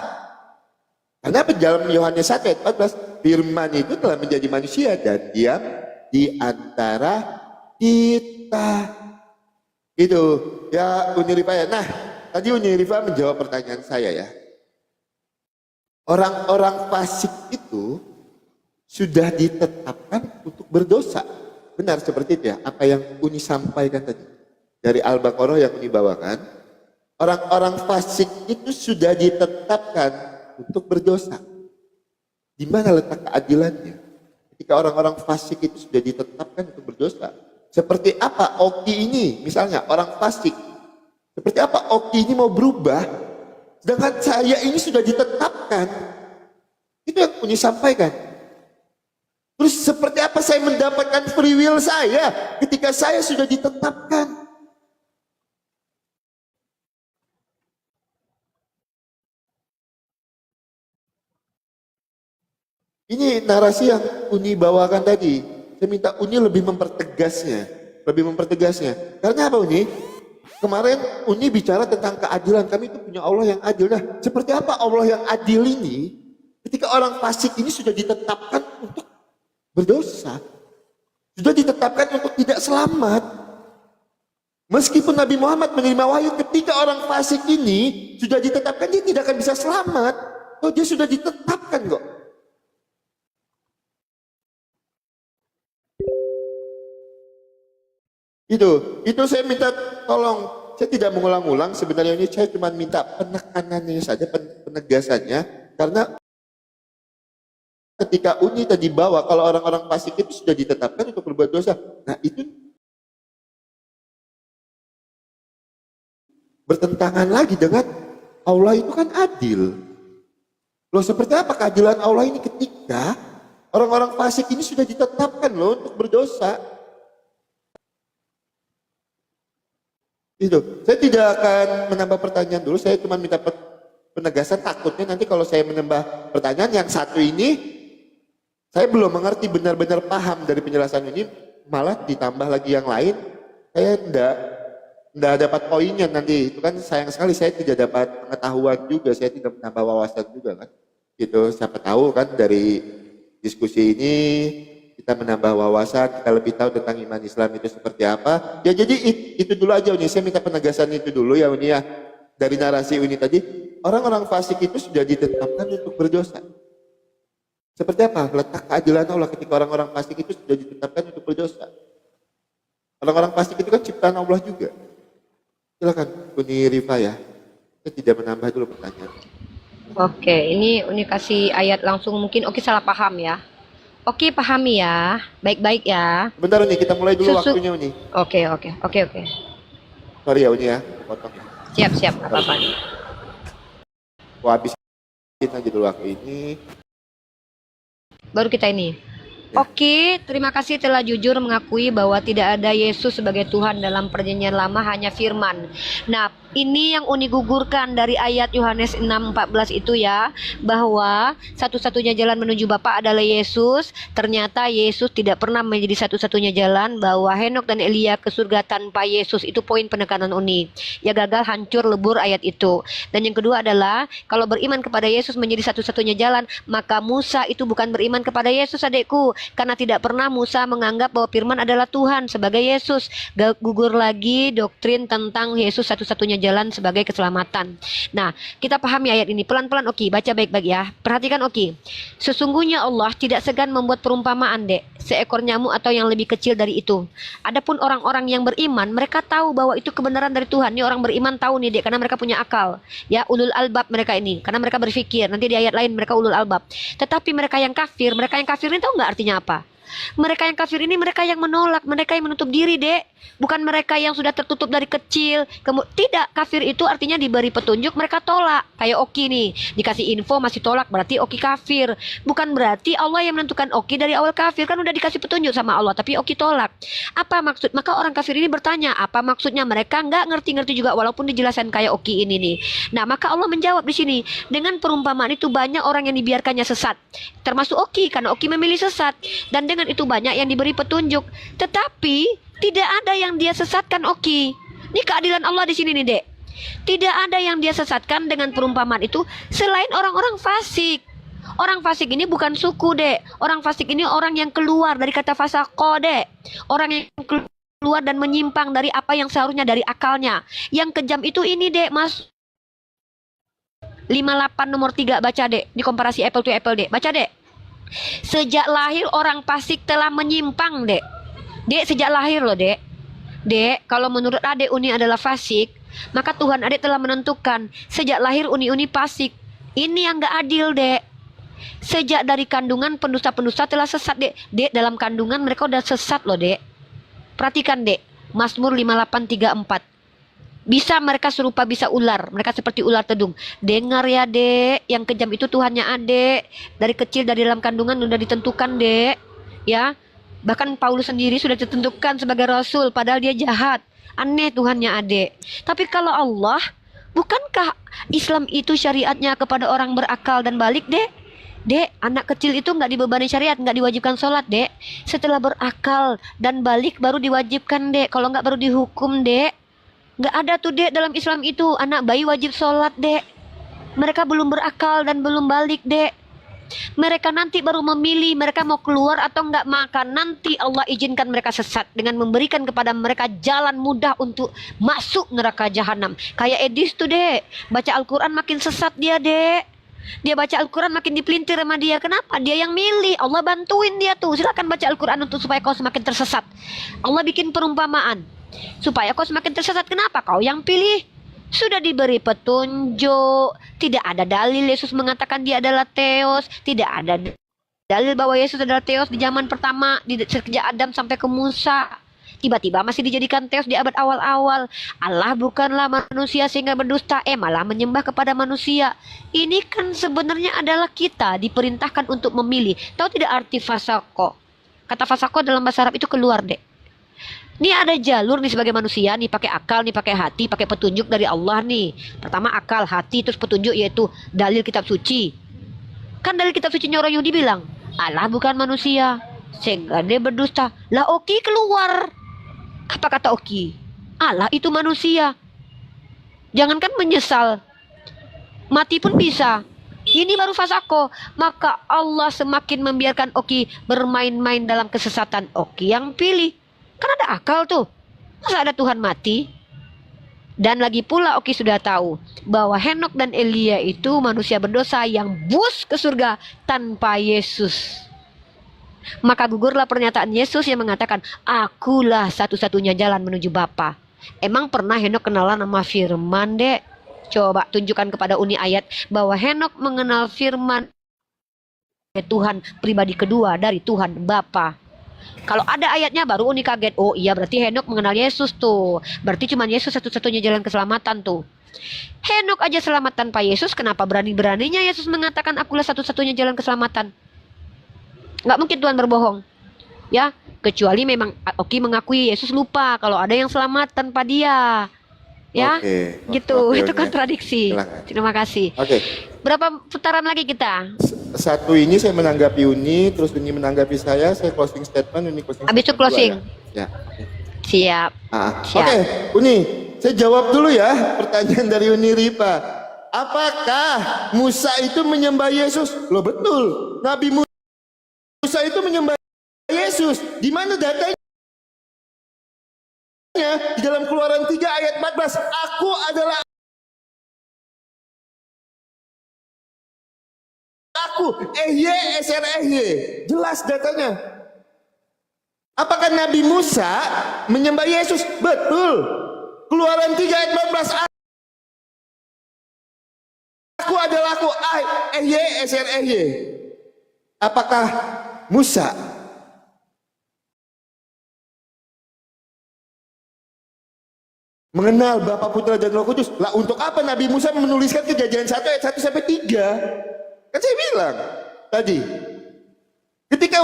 Karena dalam Yohanes 1 ayat 14, firman itu telah menjadi manusia dan diam di antara kita. Itu ya Uni Rifa ya. Nah, tadi Uni Rifa menjawab pertanyaan saya ya. Orang-orang fasik itu sudah ditetapkan untuk berdosa. Benar seperti itu ya, apa yang Uni sampaikan tadi. Dari Al-Baqarah yang Uni bawakan, orang-orang fasik itu sudah ditetapkan untuk berdosa. Di mana letak keadilannya? Ketika orang-orang fasik itu sudah ditetapkan untuk berdosa. Seperti apa Oki ini, misalnya orang fasik. Seperti apa Oki ini mau berubah? Sedangkan saya ini sudah ditetapkan. Itu yang Uni sampaikan. Terus seperti apa saya mendapatkan free will saya ketika saya sudah ditetapkan? Ini narasi yang Uni bawakan tadi. Saya minta Uni lebih mempertegasnya. Karena apa Uni? Kemarin Uni bicara tentang keadilan. Kami itu punya Allah yang adil. Nah, seperti apa Allah yang adil ini ketika orang fasik ini sudah ditetapkan untuk berdosa, sudah ditetapkan untuk tidak selamat. Meskipun Nabi Muhammad menerima wahyu, ketika orang fasik ini sudah ditetapkan dia tidak akan bisa selamat. Oh, dia sudah ditetapkan kok. Itu saya minta tolong. Saya tidak mengulang-ulang, sebenarnya ini saya cuma minta penekanannya saja, penegasannya. Karena ketika Uni tadi bawa kalau orang-orang fasik itu sudah ditetapkan untuk berbuat dosa. Nah itu bertentangan lagi dengan Allah itu kan adil. Loh seperti apa keadilan Allah ini ketika orang-orang fasik ini sudah ditetapkan loh untuk berdosa. Itu. Saya tidak akan menambah pertanyaan dulu, saya cuma minta penegasan. Takutnya nanti kalau saya menambah pertanyaan yang satu ini saya belum mengerti, benar-benar paham dari penjelasan ini, malah ditambah lagi yang lain, saya enggak dapat poinnya nanti. Itu kan sayang sekali, saya tidak dapat pengetahuan juga, saya tidak menambah wawasan juga kan. Gitu, siapa tahu kan dari diskusi ini kita menambah wawasan, kita lebih tahu tentang iman Islam itu seperti apa. Ya jadi itu dulu aja Uni, saya minta penegasan itu dulu ya Uni ya. Dari narasi Uni tadi, orang-orang fasik itu sudah ditetapkan untuk berdosa. Seperti apa letak keadilan Allah ketika orang-orang fasik itu sudah ditetapkan untuk berdosa? Orang-orang fasik itu kan ciptaan Allah juga. Silakan Uni Rifa ya. Saya tidak menambah dulu pertanyaan. Oke, ini Uni kasih ayat langsung, mungkin Oki salah paham ya. Oki pahami ya, baik-baik ya. Bentar Uni, kita mulai dulu waktunya Uni. Oke. Sorry ya Uni ya, potong ya. Siap, apa-apa. Habisin aja dulu waktu ini. Baru kita ini. Ya. Oke, terima kasih telah jujur mengakui bahwa tidak ada Yesus sebagai Tuhan dalam perjanjian lama, hanya firman. Nah, ini yang Uni gugurkan dari ayat Yohanes 6:14 itu ya, bahwa satu-satunya jalan menuju Bapa adalah Yesus. Ternyata Yesus tidak pernah menjadi satu-satunya jalan, bahwa Henok dan Elia ke surga tanpa Yesus. Itu poin penekanan Uni. Ya gagal, hancur, lebur ayat itu. Dan yang kedua adalah, kalau beriman kepada Yesus menjadi satu-satunya jalan, maka Musa itu bukan beriman kepada Yesus, adekku. Karena tidak pernah Musa menganggap bahwa firman adalah Tuhan sebagai Yesus. Gugur lagi doktrin tentang Yesus satu-satunya jalan sebagai keselamatan. Nah, kita pahami ayat ini pelan-pelan. Oke, baca baik-baik ya. Perhatikan, oke. Sesungguhnya Allah tidak segan membuat perumpamaan, Dek, seekor nyamuk atau yang lebih kecil dari itu. Adapun orang-orang yang beriman, mereka tahu bahwa itu kebenaran dari Tuhan. Ini orang beriman tahu nih, Dek, karena mereka punya akal. Ya, ulul albab mereka ini, karena mereka berpikir. Nanti di ayat lain mereka ulul albab. Tetapi mereka yang kafir ini tahu nggak artinya apa? Mereka yang kafir ini mereka yang menolak, mereka yang menutup diri, Dek. Bukan mereka yang sudah tertutup dari kecil. Tidak, kafir itu artinya diberi petunjuk, mereka tolak. Kayak Oki nih, dikasih info masih tolak, berarti Oki kafir. Bukan berarti Allah yang menentukan Oki dari awal kafir, kan udah dikasih petunjuk sama Allah, tapi Oki tolak. Apa maksud? Maka orang kafir ini bertanya, apa maksudnya? Mereka nggak ngerti-ngerti juga, walaupun dijelaskan kayak Oki ini nih. Nah, maka Allah menjawab di sini, dengan perumpamaan itu banyak orang yang dibiarkannya sesat, termasuk Oki, karena Oki memilih sesat. Dan dengan itu banyak yang diberi petunjuk, tetapi tidak ada yang dia sesatkan, Oki. Ini keadilan Allah di sini nih, Dek. Tidak ada yang dia sesatkan dengan perumpamaan itu selain orang-orang fasik. Orang fasik ini bukan suku, Dek. Orang fasik ini orang yang keluar dari kata fasako, Dek. Orang yang keluar dan menyimpang dari apa yang seharusnya dari akalnya. Yang kejam itu ini, Dek, Mas. 58 nomor 3, baca, Dek. Di komparasi apple to apple, Dek. Baca, Dek. Sejak lahir orang fasik telah menyimpang, Dek. Dek, sejak lahir loh, Dek. Dek, kalau menurut adek Uni adalah fasik, maka Tuhan adek telah menentukan sejak lahir Uni fasik. Ini yang gak adil, Dek. Sejak dari kandungan pendusta-pendusta telah sesat, Dek. Dek, dalam kandungan mereka udah sesat loh, Dek. Perhatikan, Dek. Mazmur 58:34. Bisa mereka serupa bisa ular, mereka seperti ular tedung. Dengar ya, Dek, yang kejam itu Tuhannya adek. Dari kecil dari dalam kandungan udah ditentukan, Dek. Ya. Bahkan Paulus sendiri sudah ditentukan sebagai rasul, padahal dia jahat. Aneh Tuhannya, adek. Tapi kalau Allah, bukankah Islam itu syariatnya kepada orang berakal dan balik, Dek? Dek, anak kecil itu nggak dibebani syariat, nggak diwajibkan sholat, Dek. Setelah berakal dan balik baru diwajibkan, Dek. Kalau nggak baru dihukum, Dek. Nggak ada tuh, Dek, dalam Islam itu anak bayi wajib sholat, Dek. Mereka belum berakal dan belum balik, Dek. Mereka nanti baru memilih mereka mau keluar atau enggak, maka nanti Allah izinkan mereka sesat dengan memberikan kepada mereka jalan mudah untuk masuk neraka jahanam. Kayak Edis tuh, Dek, baca Al-Quran makin sesat dia, Dek. Dia baca Al-Quran makin dipelintir sama dia. Kenapa? Dia yang milih, Allah bantuin dia tuh. Silakan baca Al-Quran untuk supaya kau semakin tersesat. Allah bikin perumpamaan supaya kau semakin tersesat. Kenapa? Kau yang pilih. Sudah diberi petunjuk. Tidak ada dalil Yesus mengatakan dia adalah Theos. Tidak ada dalil bahwa Yesus adalah Theos di zaman pertama, sejak Adam sampai ke Musa. Tiba-tiba masih dijadikan Theos di abad awal-awal. Allah bukanlah manusia sehingga berdusta, malah menyembah kepada manusia. Ini kan sebenarnya adalah kita diperintahkan untuk memilih. Tahu tidak arti fasako? Kata fasako dalam bahasa Arab itu keluar, Dek. Ini ada jalur nih sebagai manusia nih, pakai akal nih, pakai hati, pakai petunjuk dari Allah nih. Pertama akal, hati, terus petunjuk, yaitu dalil kitab suci. Kan dalil kitab sucinya orang Yahudi bilang Allah bukan manusia sehingga dia berdusta. Lah Oki keluar. Apa kata Oki? Allah itu manusia. Jangankan menyesal, mati pun bisa. Ini baru fasako. Maka Allah semakin membiarkan Oki bermain-main dalam kesesatan. Oki yang pilih. Kan ada akal tuh. Masa ada Tuhan mati? Dan lagi pula Oki sudah tahu bahwa Henok dan Elia itu manusia berdosa yang bus ke surga tanpa Yesus. Maka gugurlah pernyataan Yesus yang mengatakan, akulah satu-satunya jalan menuju Bapa. Emang pernah Henok kenalan sama firman, Dek? Coba tunjukkan kepada Uni ayat bahwa Henok mengenal firman Tuhan pribadi kedua dari Tuhan Bapa. Kalau ada ayatnya baru Uni kaget. Oh iya, berarti Henok mengenal Yesus tuh. Berarti cuma Yesus satu-satunya jalan keselamatan tuh. Henok aja selamat tanpa Yesus, kenapa berani-beraninya Yesus mengatakan akulah satu-satunya jalan keselamatan? Nggak mungkin Tuhan berbohong. Ya, kecuali memang Oki mengakui Yesus lupa kalau ada yang selamat tanpa dia. Ya, Oke, gitu. oke, Itu oke. kontradiksi. Silakan. Terima kasih. Oke, Berapa putaran lagi kita? satu ini saya menanggapi Uni, terus Uni menanggapi saya closing statement, Uni closing Habis itu statement dua closing. ya. Oke. Siap. Oke, Siap. Uni, saya jawab dulu ya pertanyaan dari Uni Ripa. Apakah Musa itu menyembah Yesus? Loh betul, Nabi Musa itu menyembah Yesus. Di mana datanya? Di dalam Keluaran 3 ayat 14, aku adalah aku, jelas datanya. Apakah Nabi Musa menyembah Yesus? Betul. Keluaran 3 ayat 14, aku adalah aku, apakah Musa mengenal Bapa, Putra, dan Roh Kudus? Lah untuk apa Nabi Musa menuliskan Kejadian 1 ayat 1 sampai 3? Kan saya bilang tadi, ketika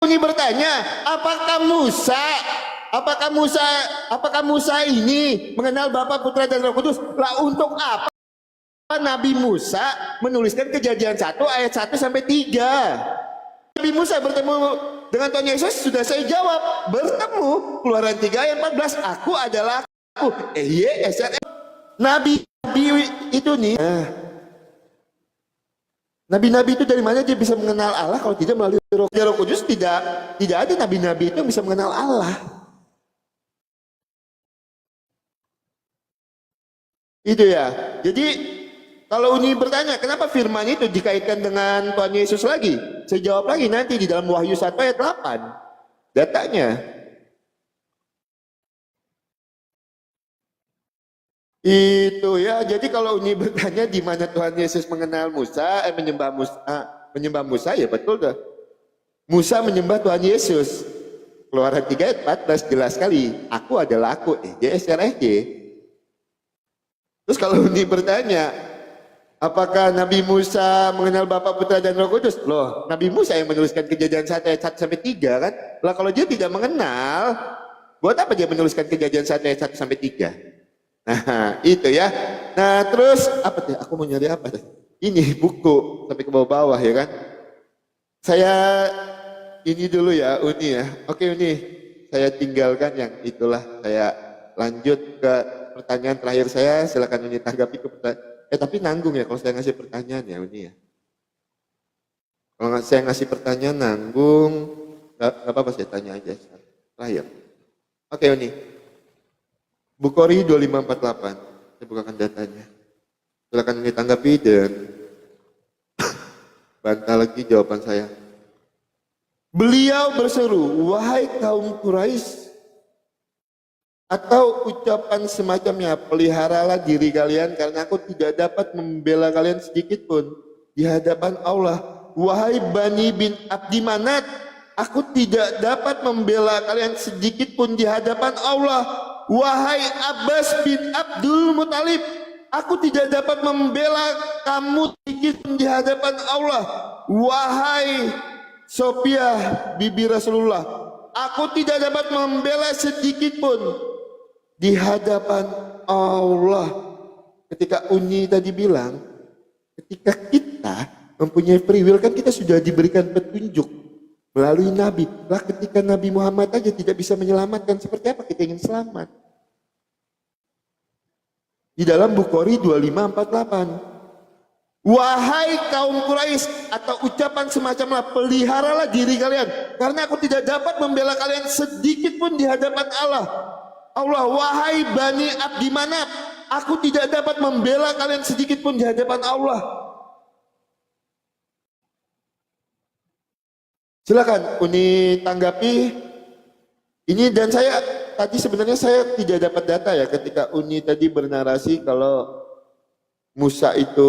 Uni bertanya, apakah Musa ini mengenal Bapa, Putra, dan Roh Kudus? Lah untuk apa Nabi Musa menuliskan Kejadian 1 ayat 1 sampai 3? Nabi Musa bertemu dengan Tuhan Yesus, sudah saya jawab, bertemu. Keluaran 3 ayat 14, aku adalah aku, Nabi itu nih, nabi-nabi itu dari mana dia bisa mengenal Allah kalau tidak melalui Roh Kudus? Tidak ada nabi-nabi itu yang bisa mengenal Allah. Itu ya. Jadi kalau Uni bertanya, kenapa firman itu dikaitkan dengan Tuhan Yesus lagi? Saya jawab lagi nanti di dalam Wahyu 1 ayat 8. Datanya. Itu ya. Jadi kalau Uni bertanya di mana Tuhan Yesus mengenal Musa, menyembah Musa, ya betul dah. Musa menyembah Tuhan Yesus. Keluaran 3 ayat 14 jelas sekali. Aku adalah aku, Terus kalau Uni bertanya, apakah Nabi Musa mengenal Bapa, Putra, dan Roh Kudus? Loh, Nabi Musa yang menuliskan Kejadian 1 ayat 1 sampai 3 kan? Lah kalau dia tidak mengenal, buat apa dia menuliskan Kejadian 1 ayat 1 sampai 3? Nah, itu ya. Nah, terus apa tuh? Aku mau nyari apa tuh? Ini buku sampai ke bawah-bawah ya kan? Saya ini dulu ya, Uni ya. Oke Uni, saya tinggalkan yang itulah. Saya lanjut ke pertanyaan terakhir saya. Silakan Uni tanggapi ke pertanyaan. Tapi nanggung ya kalau saya ngasih pertanyaan ya Uni ya. Kalau saya ngasih pertanyaan nanggung, nggak apa-apa, saya tanya aja. Terakhir. Oke Uni. Bukhari 2548. Saya bukakan datanya. Silakan Uni tanggapi dan bantah lagi jawaban saya. Beliau berseru, wahai kaum Quraisy, atau ucapan semacamnya, peliharalah diri kalian karena aku tidak dapat membela kalian sedikit pun di hadapan Allah. Wahai Bani bin Abdi Manat, aku tidak dapat membela kalian sedikit pun di hadapan Allah. Wahai Abbas bin Abdul Muthalib, aku tidak dapat membela kamu sedikit pun di hadapan Allah. Wahai Sofiah bibi Rasulullah, aku tidak dapat membela sedikit pun di hadapan Allah. Ketika Uni tadi bilang, ketika kita mempunyai free will, kan kita sudah diberikan petunjuk melalui Nabi. Lah ketika Nabi Muhammad aja tidak bisa menyelamatkan, seperti apa kita ingin selamat? Di dalam Bukhari 2548. Wahai kaum Quraisy, atau ucapan semacamlah, peliharalah diri kalian karena aku tidak dapat membela kalian sedikit pun di hadapan Allah. Wahai Bani Abdi Manaf, aku tidak dapat membela kalian sedikit pun di hadapan Allah. Silakan Uni tanggapi ini. Dan saya tadi sebenarnya saya tidak dapat data ya ketika Uni tadi bernarasi kalau Musa itu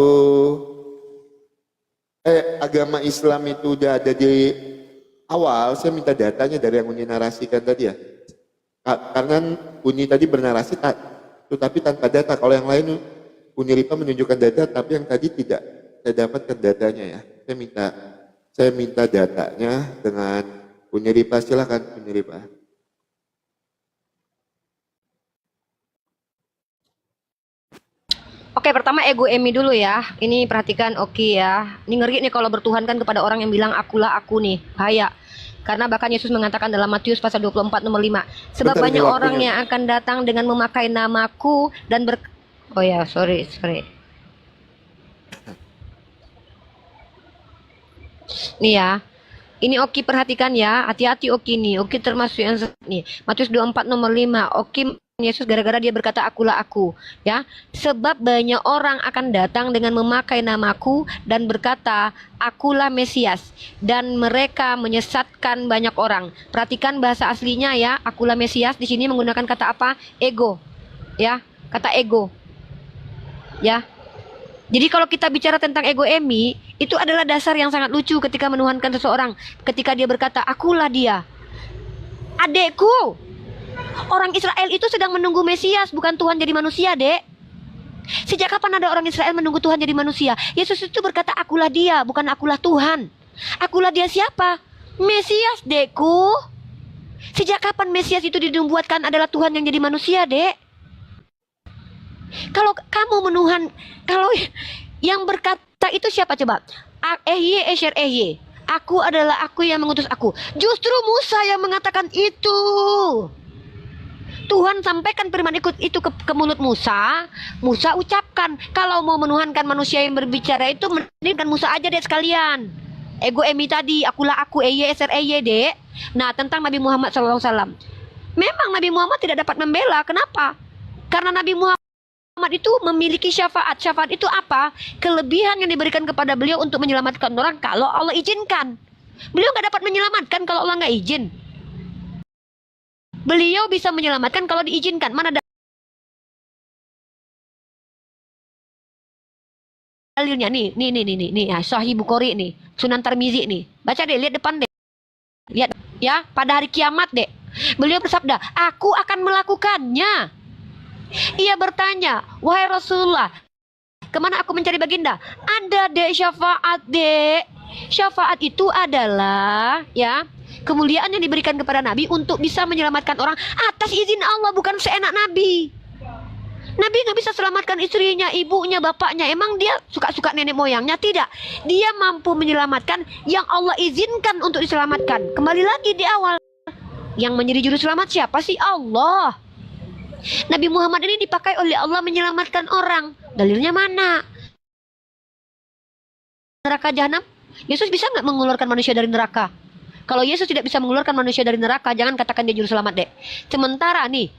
agama Islam itu udah ada di awal. Saya minta datanya dari yang Uni narasikan tadi ya. Karena Uni tadi bernarasi tetapi tanpa data. Kalau yang lain Uni Ripa menunjukkan data, tapi yang tadi tidak saya dapatkan datanya ya. Saya minta Saya minta datanya dengan punya Ripa, silakan punya Ripa. Oke, pertama ego Emi dulu ya. Ini perhatikan Oki ya. Ini ngeri nih kalau bertuhankan kepada orang yang bilang akulah aku nih. Bahaya. Karena bahkan Yesus mengatakan dalam Matius pasal 24 nomor 5. Sebab Bentar, ini banyak orang waktunya. yang akan datang dengan memakai namaku dan Oh ya, sorry. Nih ya. Ini Oki perhatikan ya, hati-hati Oki nih. Oki termasuk yang nih. Matius 24 nomor 5. Oki Yesus gara-gara dia berkata akulah aku, ya. Sebab banyak orang akan datang dengan memakai namaku dan berkata akulah Mesias, dan mereka menyesatkan banyak orang. Perhatikan bahasa aslinya ya, akulah Mesias di sini menggunakan kata apa? Ego. Ya, kata ego. Ya. Jadi kalau kita bicara tentang ego Emi, itu adalah dasar yang sangat lucu ketika menuhankan seseorang. Ketika dia berkata, akulah dia. Adekku, orang Israel itu sedang menunggu Mesias, bukan Tuhan jadi manusia, dek. Sejak kapan ada orang Israel menunggu Tuhan jadi manusia? Yesus itu berkata, akulah dia, bukan akulah Tuhan. Akulah dia siapa? Mesias, dekku. Sejak kapan Mesias itu dibuatkan adalah Tuhan yang jadi manusia, dek? Kalau kamu menuhan, kalau yang berkata itu siapa coba? Esher Ehye. Aku adalah aku yang mengutus aku. Justru Musa yang mengatakan itu. Tuhan sampaikan firman itu ke mulut Musa. Musa ucapkan. Kalau mau menuhankan manusia yang berbicara itu, mendingan Musa aja deh sekalian. Ego Emi tadi, akulah aku, Esher Ehye dek. Nah, tentang Nabi Muhammad SAW. Memang Nabi Muhammad tidak dapat membela. Kenapa? Karena Nabi Muhammad itu memiliki syafaat. Syafaat itu apa? Kelebihan yang diberikan kepada beliau untuk menyelamatkan orang kalau Allah izinkan. Beliau nggak dapat menyelamatkan kalau Allah nggak izin. Beliau bisa menyelamatkan kalau diizinkan. Mana dalilnya? Nih, Sahih Bukhari nih, Sunan Tirmizi nih. Baca deh, lihat depan deh. Lihat ya, pada hari kiamat deh. Beliau bersabda, aku akan melakukannya. Ia bertanya, wahai Rasulullah, kemana aku mencari baginda? Ada dek syafaat dek. Syafaat itu adalah ya kemuliaan yang diberikan kepada Nabi untuk bisa menyelamatkan orang atas izin Allah, bukan seenak Nabi. Nabi nggak bisa selamatkan istrinya, ibunya, bapaknya. Emang dia suka-suka nenek moyangnya? Tidak. Dia mampu menyelamatkan yang Allah izinkan untuk diselamatkan. Kembali lagi di awal. Yang menjadi juru selamat siapa sih? Allah. Nabi Muhammad ini dipakai oleh Allah menyelamatkan orang. Dalilnya mana? Neraka jahanam? Yesus bisa nggak mengeluarkan manusia dari neraka? Kalau Yesus tidak bisa mengeluarkan manusia dari neraka, jangan katakan dia juru selamat dek. Sementara nih,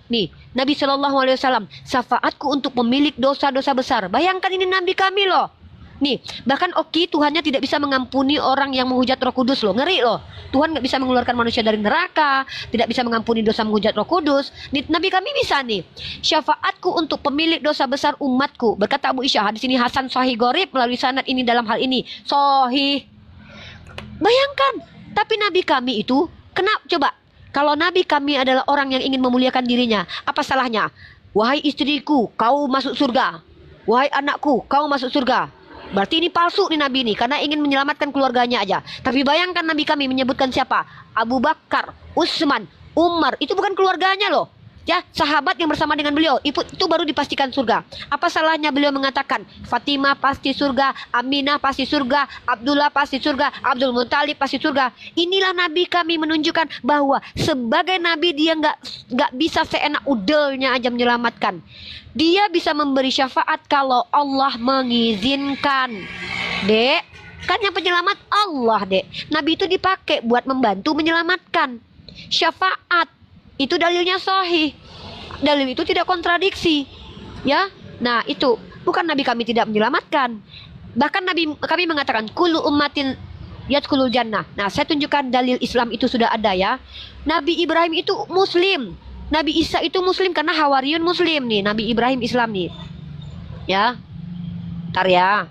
Nabi Shallallahu Alaihi Wasallam, syafaatku untuk pemilik dosa-dosa besar. Bayangkan ini Nabi kami loh. Nih, bahkan Oki Tuhannya tidak bisa mengampuni orang yang menghujat Roh Kudus loh, ngeri loh. Tuhan nggak bisa mengeluarkan manusia dari neraka, tidak bisa mengampuni dosa menghujat Roh Kudus. Nih, Nabi kami bisa nih. Syafaatku untuk pemilik dosa besar umatku. Berkata Abu Isyah, di sini Hasan Sahih Gorib melalui sanad ini dalam hal ini. Sahih. Bayangkan, tapi Nabi kami itu, kenapa coba? Kalau Nabi kami adalah orang yang ingin memuliakan dirinya, apa salahnya? Wahai istriku, kau masuk surga. Wahai anakku, kau masuk surga. Berarti ini palsu nih Nabi ini, karena ingin menyelamatkan keluarganya aja. Tapi bayangkan Nabi kami menyebutkan siapa? Abu Bakar, Utsman, Umar, itu bukan keluarganya loh. Ya, sahabat yang bersama dengan beliau, itu baru dipastikan surga. Apa salahnya beliau mengatakan, Fatimah pasti surga, Aminah pasti surga, Abdullah pasti surga, Abdul Muthalib pasti surga. Inilah Nabi kami menunjukkan bahwa sebagai Nabi dia nggak bisa seenak udelnya aja menyelamatkan. Dia bisa memberi syafaat kalau Allah mengizinkan. Dek, kan yang penyelamat Allah, dek. Nabi itu dipakai buat membantu menyelamatkan. Syafaat itu dalilnya sahih. Dalil itu tidak kontradiksi. Ya. Nah, itu bukan Nabi kami tidak menyelamatkan. Bahkan Nabi kami mengatakan kullu ummatin yadkhulul jannah. Nah, saya tunjukkan dalil Islam itu sudah ada ya. Nabi Ibrahim itu muslim. Nabi Isa itu muslim karena Hawariyun muslim nih. Nabi Ibrahim Islam nih. Ya. Bentar ya.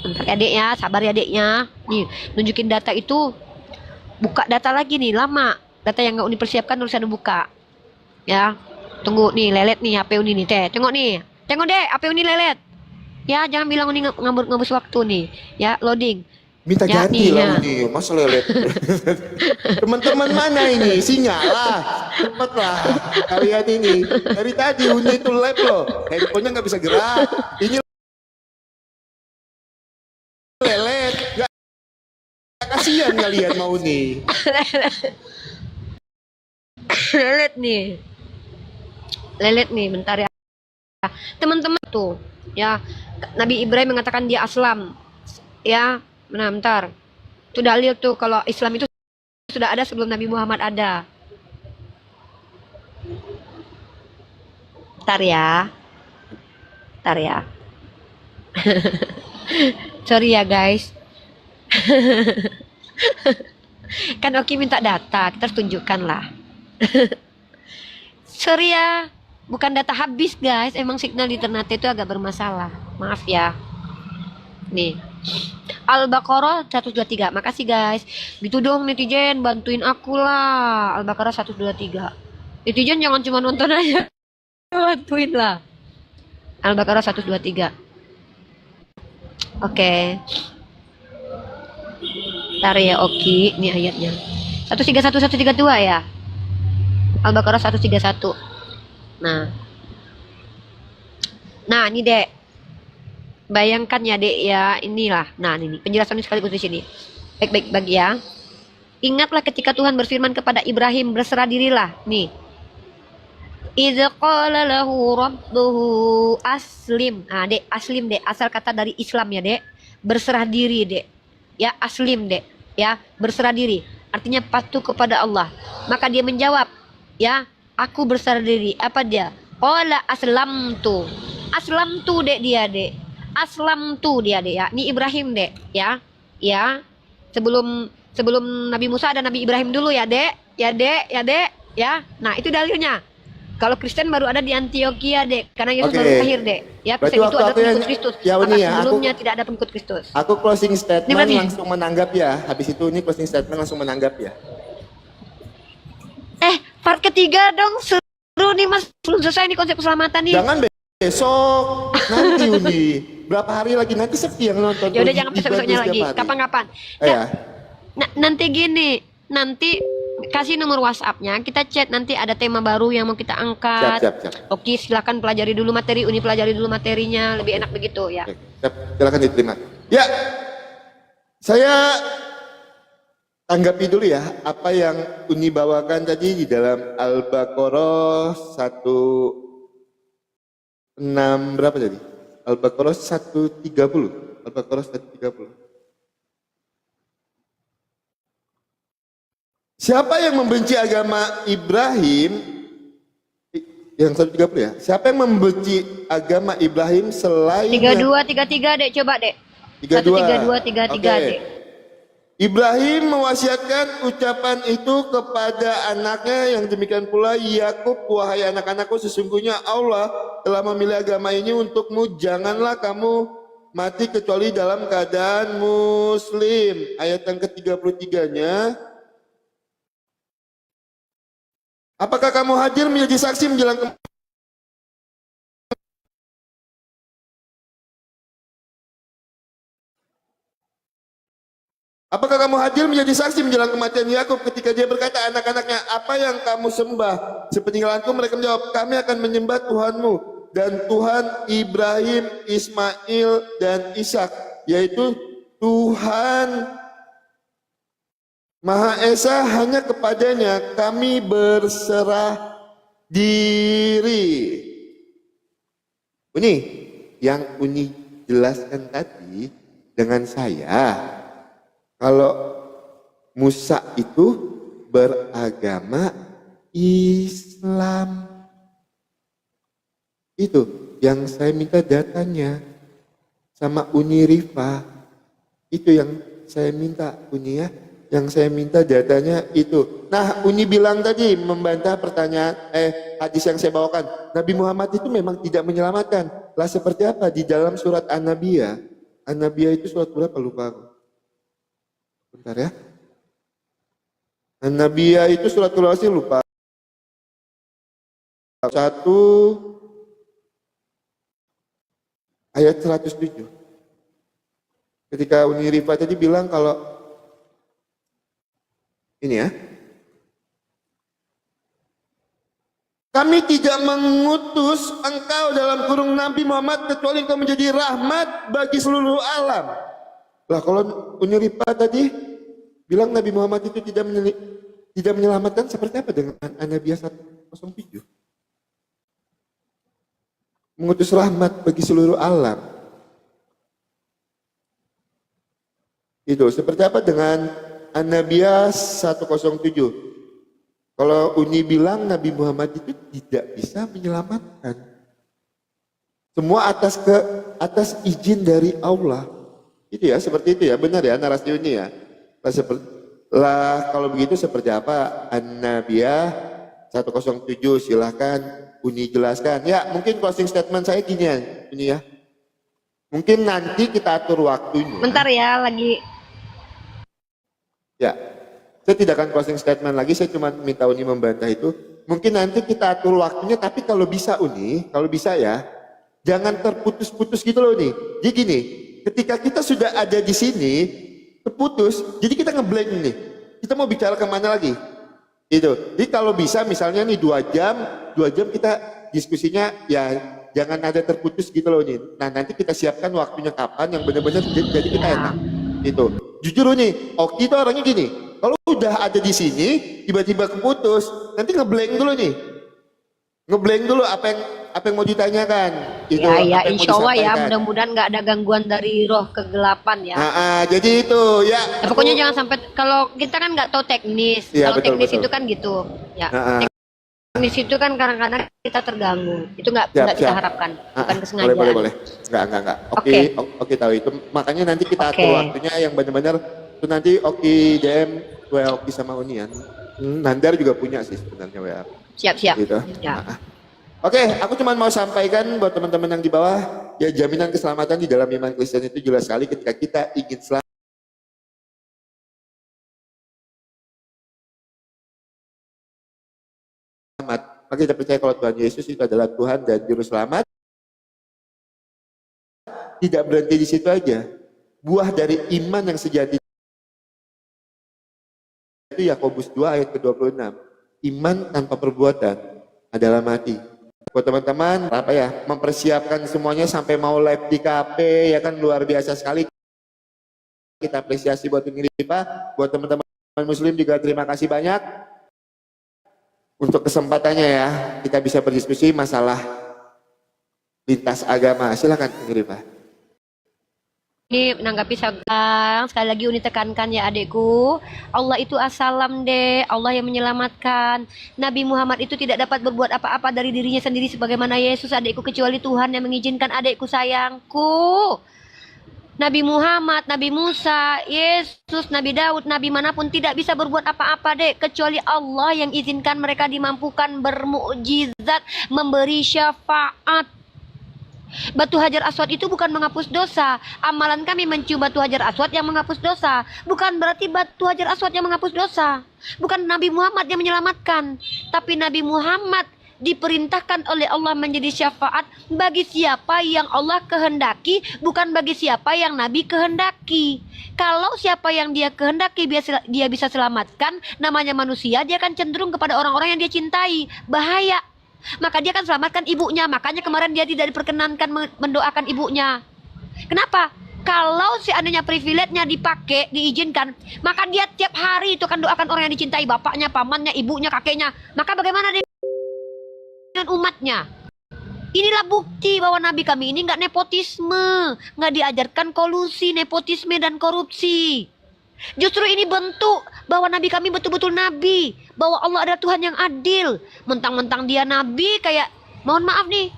Bentar ya adiknya, sabar ya adiknya. Nih, nunjukin data itu. Buka data lagi nih, lama. Data yang nggak dipersiapkan tulisan buka. Ya. Tunggu nih, lelet nih HP Uni nih, teh. Tengok nih. Tengok deh, HP Uni lelet. Ya, jangan bilang Uni ngabur-ngabur waktu nih. Ya, loading. Minta Ya ganti nih lah ya. Uni, masa lelet. Teman-teman mana ini? Sinyal lah, cepet lah. Kalian ini dari tadi Uni itu lab loh, handphonenya nggak bisa gerak. Ini lelet, nggak kasihan ngelihat mau Uni. Lelet nih. Lelet nih, bentar ya. Teman-teman tuh, ya. Nabi Ibrahim mengatakan dia aslam. Ya, bentar. Itu dalil tuh kalau Islam itu sudah ada sebelum Nabi Muhammad ada. Bentar ya. Bentar ya. Sorry ya guys. Kan Oki minta data, kita harus tunjukkan lah. Sorry ya, bukan data habis guys. Emang signal di Ternate itu agak bermasalah. Maaf ya. Nih. Al-Baqarah 123. Makasih guys. Gitu dong netizen, bantuin aku lah. Al-Baqarah 123. Netizen jangan cuma nonton aja. Bantuin lah. Al-Baqarah 123. Oke. Ntar ya Oki, ini ayatnya. 131 132 ya. Al-Baqarah 131. Nah. Nah, ini Dek. Bayangkan ya Dek ya, inilah. Nah, ini penjelasannya sekaligus di sini. Baik-baik bagi ya. Ingatlah ketika Tuhan berfirman kepada Ibrahim, berserah dirilah. Nih. Idza qala lahu rabbuhu aslim. Nah, Dek, aslim Dek, asal kata dari Islam ya, Dek. Berserah diri, Dek. Ya, aslim, Dek. Ya, berserah diri. Artinya patuh kepada Allah. Maka dia menjawab, ya, aku berserah diri. Apa dia? Qala aslamtu. Aslamtu, Dek, dia, Dek. Aslamtu dia, Dek, ya. Ini Ibrahim, Dek, ya. Ya. Sebelum Nabi Musa ada Nabi Ibrahim dulu ya, Dek. Ya, Dek, ya, Dek, ya. Nah, itu dalilnya. Kalau Kristen baru ada di Antioquia, Dek. Karena Yesus baru lahir, Dek. Ya, Kristen itu adalah pengikut Kristus. Ya, Maka Uni ya, sebelumnya tidak ada pengikut Kristus. aku closing statement berarti langsung menanggap ya. Habis itu ini closing statement langsung menanggap ya. Part ketiga dong, seru nih Mas. Belum selesai nih konsep keselamatan nih. Jangan besok, nanti Uni. Berapa hari lagi nanti sepi yang nonton. Ya udah jangan besok-besoknya lagi. Kapan-kapan. Ya. Nanti gini, nanti kasih nomor WhatsApp-nya, kita chat, nanti ada tema baru yang mau kita angkat. Siap. Oke, silakan pelajari dulu materi, Uni pelajari dulu materinya, lebih enak begitu ya. Oke, siap. Silakan diterima. Ya. Saya tanggapi dulu ya apa yang Uni bawakan tadi di dalam Al-Baqarah 16 berapa tadi? Al-Baqarah 130. Al-Baqarah 130. Siapa yang membenci agama Ibrahim? Yang 130 ya. Siapa yang membenci agama Ibrahim selain 3233 Dek, coba Dek. 13233 Dek. Ibrahim mewasiatkan ucapan itu kepada anaknya, yang demikian pula Yakub, wahai anak-anakku, sesungguhnya Allah telah memilih agama ini untukmu, janganlah kamu mati kecuali dalam keadaan muslim. Ayat yang ke-33-nya, apakah kamu hadir menjadi saksi menjelang Apakah kamu hadir menjadi saksi menjelang kematian Yakub ketika dia berkata anak-anaknya, apa yang kamu sembah? Sepeninggalanku mereka menjawab, kami akan menyembah Tuhanmu dan Tuhan Ibrahim, Ismail dan Ishak, yaitu Tuhan Maha Esa, hanya kepadanya kami berserah diri. Uni, yang Uni jelaskan tadi dengan saya, kalau Musa itu beragama Islam. Itu yang saya minta datanya sama Uni Rifa. Itu yang saya minta Uni ya. Yang saya minta datanya itu. Nah, Uni bilang tadi membantah pertanyaan hadis yang saya bawakan. Nabi Muhammad itu memang tidak menyelamatkan. Lah seperti apa di dalam surat An-Nabiyah? An-Nabiyah itu surat berapa lupa aku. Bentar ya. An-Nabiyah itu surat Al-Asr lupa. 1 ayat 107. Ketika Uni Rifa tadi bilang kalau ini ya, kami tidak mengutus engkau dalam kurung Nabi Muhammad kecuali engkau menjadi rahmat bagi seluruh alam. Lah kalau Uni Rifa tadi bilang Nabi Muhammad itu tidak menyelamatkan, seperti apa dengan An-Nabiyah 107? Mengutus rahmat bagi seluruh alam. Itu seperti apa dengan An-Nabiyah 107? Kalau Uni bilang Nabi Muhammad itu tidak bisa menyelamatkan. Semua atas izin dari Allah. Itu ya, seperti itu ya, benar ya narasi Uni ya. Kalau begitu seperti apa An-Nabiyah 107? Silahkan Uni jelaskan. Ya, mungkin closing statement saya gini ya, Uni ya. Mungkin nanti kita atur waktunya. Bentar ya, lagi. Ya, saya tidak akan closing statement lagi, saya cuma minta Uni membantah itu. Mungkin nanti kita atur waktunya, tapi kalau bisa Uni, kalau bisa ya, jangan terputus-putus gitu loh Uni. Jadi gini, ketika kita sudah ada di sini, terputus, jadi kita ngeblank nih. Kita mau bicara kemana lagi? Itu. Jadi kalau bisa misalnya nih 2 jam kita diskusinya ya jangan ada terputus gitu loh Uni. Nah nanti kita siapkan waktunya kapan yang benar-benar jadi kita enak. Itu. Jujur nih, Oki itu orangnya gini. Kalau udah ada di sini, tiba-tiba keputus, nanti ngeblank dulu nih. Ngeblank dulu apa yang mau ditanyakan. Itu, Ya, insya Allah ya, mudah-mudahan nggak ada gangguan dari roh kegelapan ya. Jadi itu ya. Ya, pokoknya jangan sampai, kalau kita kan nggak tahu teknis. Ya, kalau betul, teknis betul. itu kan gitu. Ya. Teknis itu kan kadang-kadang kita terganggu. Itu nggak kita harapkan, bukan kesengajaan. Boleh. Enggak. Oke tahu itu. Makanya nanti kita atur waktunya yang benar-benar itu nanti Oki DM WA Oki sama Unian. Nandar juga punya sih sebenarnya WA. Siap. Gitu. Ya. Oke, aku cuma mau sampaikan buat teman-teman yang di bawah, ya jaminan keselamatan di dalam iman Kristen itu jelas sekali ketika kita ingin selamat. Maka kita percaya kalau Tuhan Yesus itu adalah Tuhan dan Juru Selamat. Tidak berhenti di situ aja. Buah dari iman yang sejati itu Yakobus 2 ayat ke-26. Iman tanpa perbuatan adalah mati. Buat teman-teman, mempersiapkan semuanya sampai mau live di kafe, ya kan luar biasa sekali. Kita apresiasi buat Uni Rifa, buat teman-teman Muslim juga terima kasih banyak untuk kesempatannya ya. Kita bisa berdiskusi masalah lintas agama. Silakan Uni Rifa. Ini menanggapi sekali lagi Uni tekankan ya adikku, Allah itu asalam deh, Allah yang menyelamatkan. Nabi Muhammad itu tidak dapat berbuat apa-apa dari dirinya sendiri sebagaimana Yesus adikku, kecuali Tuhan yang mengizinkan adikku sayangku. Nabi Muhammad, Nabi Musa, Yesus, Nabi Daud, Nabi manapun tidak bisa berbuat apa-apa dek, kecuali Allah yang izinkan mereka dimampukan bermukjizat, memberi syafaat. Batu Hajar Aswad itu bukan menghapus dosa. Amalan kami mencium batu Hajar Aswad yang menghapus dosa. Bukan berarti batu Hajar Aswad yang menghapus dosa. Bukan Nabi Muhammad yang menyelamatkan. Tapi Nabi Muhammad diperintahkan oleh Allah menjadi syafaat bagi siapa yang Allah kehendaki, bukan bagi siapa yang Nabi kehendaki. Kalau siapa yang dia kehendaki dia bisa selamatkan, namanya manusia, dia akan cenderung kepada orang-orang yang dia cintai. Bahaya. Maka dia akan selamatkan ibunya. Makanya kemarin dia tidak diperkenankan mendoakan ibunya. Kenapa? Kalau seandainya privilege-nya dipakai, diizinkan, maka dia tiap hari itu akan doakan orang yang dicintai, bapaknya, pamannya, ibunya, kakeknya. Maka bagaimana dengan umatnya? Inilah bukti bahwa Nabi kami ini nggak nepotisme, nggak diajarkan kolusi, nepotisme dan korupsi. Justru ini bentuk bahwa Nabi kami betul-betul Nabi, bahwa Allah adalah Tuhan yang adil. Mentang-mentang dia Nabi, kayak mohon maaf nih,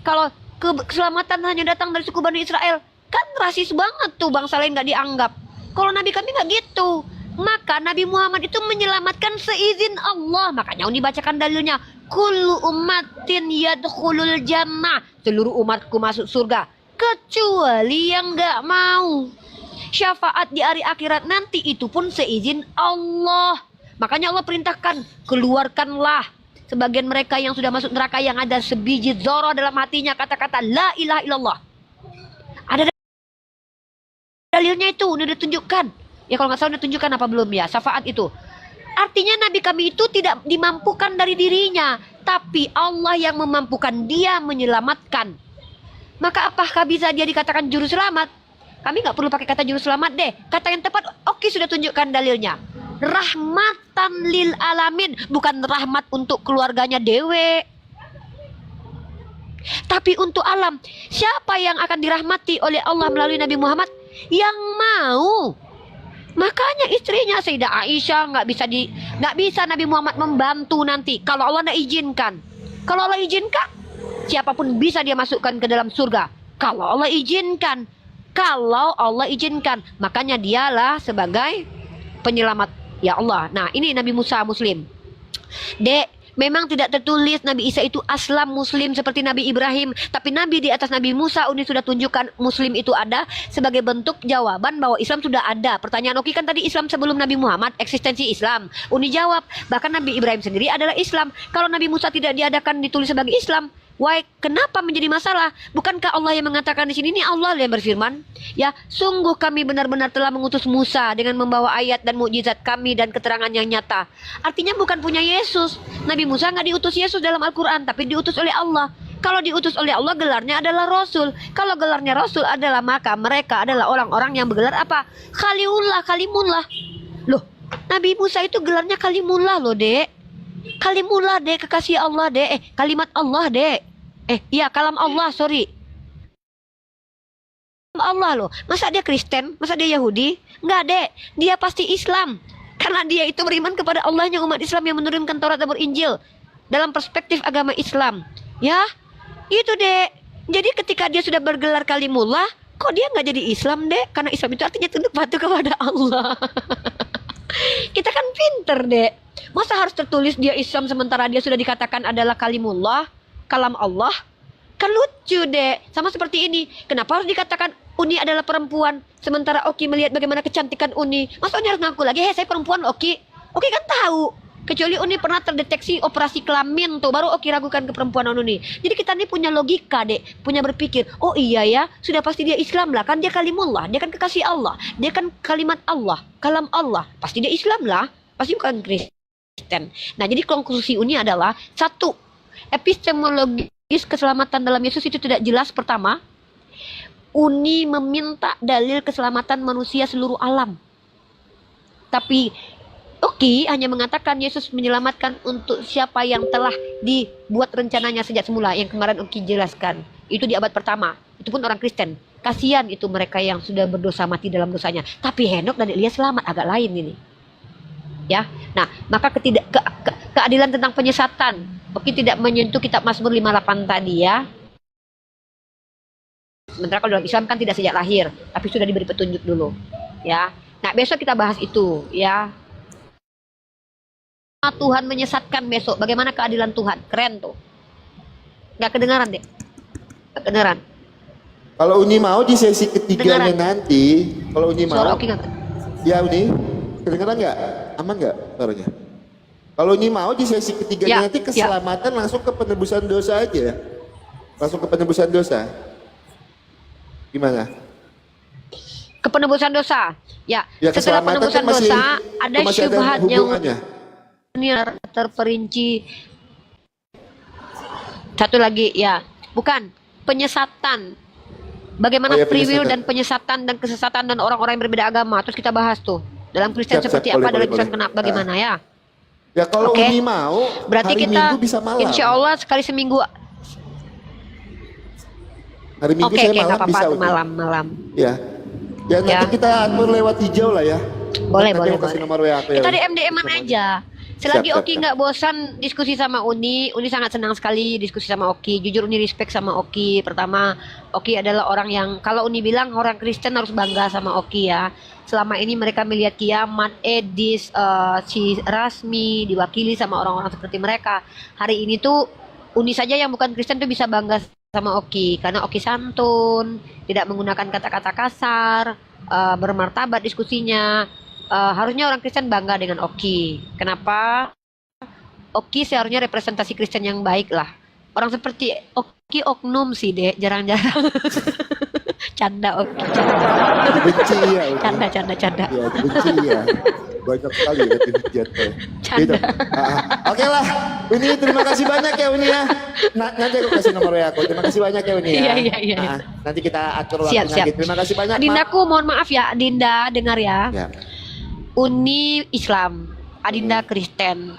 kalau keselamatan hanya datang dari suku Bani Israel, kan rasis banget tuh, bangsa lain nggak dianggap. Kalau Nabi kami nggak gitu. Maka Nabi Muhammad itu menyelamatkan seizin Allah. Makanya Uni bacakan dalilnya, kullu ummatin yadkhulul jannah, seluruh umatku masuk surga kecuali yang nggak mau. Syafaat di hari akhirat nanti itu pun seizin Allah. Makanya Allah perintahkan, keluarkanlah sebagian mereka yang sudah masuk neraka yang ada sebiji dzarrah dalam hatinya kata-kata la ilaha illallah. Ada dalilnya itu udah ditunjukkan. Ya kalau nggak salah udah tunjukkan apa belum ya, syafaat itu. Artinya Nabi kami itu tidak dimampukan dari dirinya, tapi Allah yang memampukan dia menyelamatkan. Maka apakah bisa dia dikatakan juru selamat? Kami nggak perlu pakai kata juru selamat deh. Kata yang tepat, oke sudah tunjukkan dalilnya. Rahmatan lil alamin, bukan rahmat untuk keluarganya dewe, tapi untuk alam. Siapa yang akan dirahmati oleh Allah melalui Nabi Muhammad? Yang mau. Makanya istrinya Sayyidah Aisyah nggak bisa Nabi Muhammad membantu nanti kalau Allah nggak izinkan. Kalau Allah izinkan, siapapun bisa dia masukkan ke dalam surga. Kalau Allah izinkan, makanya dialah sebagai penyelamat ya Allah. Nah ini Nabi Musa Muslim. Dek, memang tidak tertulis Nabi Isa itu aslam Muslim seperti Nabi Ibrahim, tapi Nabi di atas Nabi Musa Uni sudah tunjukkan Muslim itu ada sebagai bentuk jawaban bahwa Islam sudah ada. Pertanyaan Oki kan tadi Islam sebelum Nabi Muhammad, eksistensi Islam. Uni jawab, bahkan Nabi Ibrahim sendiri adalah Islam. Kalau Nabi Musa tidak diadakan ditulis sebagai Islam, why, kenapa menjadi masalah? Bukankah Allah yang mengatakan di sini? Ini Allah yang berfirman, ya, sungguh kami benar-benar telah mengutus Musa dengan membawa ayat dan mukjizat kami dan keterangan yang nyata. Artinya bukan punya Yesus. Nabi Musa nggak diutus Yesus dalam Al-Quran, tapi diutus oleh Allah. Kalau diutus oleh Allah, gelarnya adalah Rasul. Kalau gelarnya Rasul adalah, maka mereka adalah orang-orang yang bergelar apa? Khalilullah, Kalimullah. Loh, Nabi Musa itu gelarnya Kalimullah loh, Dek. Kalimullah, Dek, kekasih Allah, Dek. Kalimat Allah, Dek. Iya, kalam Allah, sorry. Allah loh. Masa dia Kristen? Masa dia Yahudi? Enggak, Dek. Dia pasti Islam. Karena dia itu beriman kepada Allahnya umat Islam yang menurunkan Taurat dan Injil dalam perspektif agama Islam. Ya, itu, Dek. Jadi ketika dia sudah bergelar Kalimullah, kok dia nggak jadi Islam, Dek? Karena Islam itu artinya tunduk patuh kepada Allah. Kita kan pinter, Dek. Masa harus tertulis dia Islam sementara dia sudah dikatakan adalah Kalimullah, kalam Allah? Kan lucu, Dek. Sama seperti ini. Kenapa harus dikatakan Uni adalah perempuan sementara Oki melihat bagaimana kecantikan Uni? Masa Uni harus ngaku lagi, hei saya perempuan, Oki? Oki kan tahu. Kecuali Uni pernah terdeteksi operasi kelamin tuh, baru Oki ragukan keperempuanan Uni. Jadi kita ini punya logika, Dek. Punya berpikir, oh iya ya, sudah pasti dia Islam lah. Kan dia Kalimullah, dia kan kekasih Allah. Dia kan kalimat Allah, kalam Allah. Pasti dia Islam lah. Pasti bukan Kristen. Nah, jadi konklusi Uni adalah, satu, epistemologis keselamatan dalam Yesus itu tidak jelas. Pertama, Uni meminta dalil keselamatan manusia seluruh alam. Tapi Oki hanya mengatakan Yesus menyelamatkan untuk siapa yang telah dibuat rencananya sejak semula. Yang kemarin Oki jelaskan. Itu di abad pertama. Itu pun orang Kristen. Kasihan itu mereka yang sudah berdosa mati dalam dosanya. Tapi Henok dan Elia selamat, agak lain ini. Ya, nah maka keadilan tentang penyesatan. Oki tidak menyentuh kitab Mazmur 58 tadi ya. Sementara kalau dalam Islam kan tidak sejak lahir, tapi sudah diberi petunjuk dulu, ya. Nah besok kita bahas itu, ya. Tuhan menyesatkan besok. Bagaimana keadilan Tuhan? Keren tuh. Gak kedengaran, Dek? Gak kedengaran. Kalau Uni mau di sesi ketiganya nanti, kalau Uni mau. Suara Oki gak? Ya Uni, kedengaran nggak? Aman nggak suaranya? Kalau Uni mau di sesi ketiganya nanti keselamatan langsung ke penebusan dosa aja. Langsung ke penebusan dosa. Gimana? Ke penebusan dosa. Ya, ya setelah penebusan kan masih, dosa ada syubhat yang terperinci. Satu lagi ya, bukan penyesatan. Bagaimana free will dan penyesatan dan kesesatan dan orang-orang yang berbeda agama. Terus kita bahas tuh. Dalam Kristen seperti apa, dalam Islam kenapa, bagaimana ya? Ya kalau Uni mau, berarti hari kita Minggu bisa malam. Insya Allah sekali seminggu. Hari Minggu saya malam apa-apa, bisa malam. Ya. Ya nanti kita atur lewat hijau lah ya. Boleh. Kasih nomor WA aku ya. Kita di MDM-an aja. Selagi Oki nggak bosan diskusi sama Uni sangat senang sekali diskusi sama Oki. Jujur Uni respect sama Oki. Pertama, Oki adalah orang yang, kalau Uni bilang orang Kristen harus bangga sama Oki ya. Selama ini mereka melihat kiamat, Edis, si Rasmi diwakili sama orang-orang seperti mereka. Hari ini tuh Uni saja yang bukan Kristen tuh bisa bangga sama Oki, karena Oki santun, tidak menggunakan kata-kata kasar, bermartabat diskusinya. Harusnya orang Kristen bangga dengan Oki. Kenapa? Oki seharusnya representasi Kristen yang baik lah. Orang seperti Oki oknum sih, Dek, jarang-jarang. Canda Oki, canda. Dibenci ya. Uni. Canda. Ya, dibenci ya. Banyak sekali ya dihujat ya. Gitu. Oke lah, Uni terima kasih banyak ya Uni ya. Nanti aku kasih nomornya aku. Terima kasih banyak ya Uni ya. Iya. Nanti kita atur waktunya Siap. lagi. Terima kasih banyak. Adindaku, mohon maaf ya, Adinda dengar ya. Ya. Uni Islam, Adinda Kristen.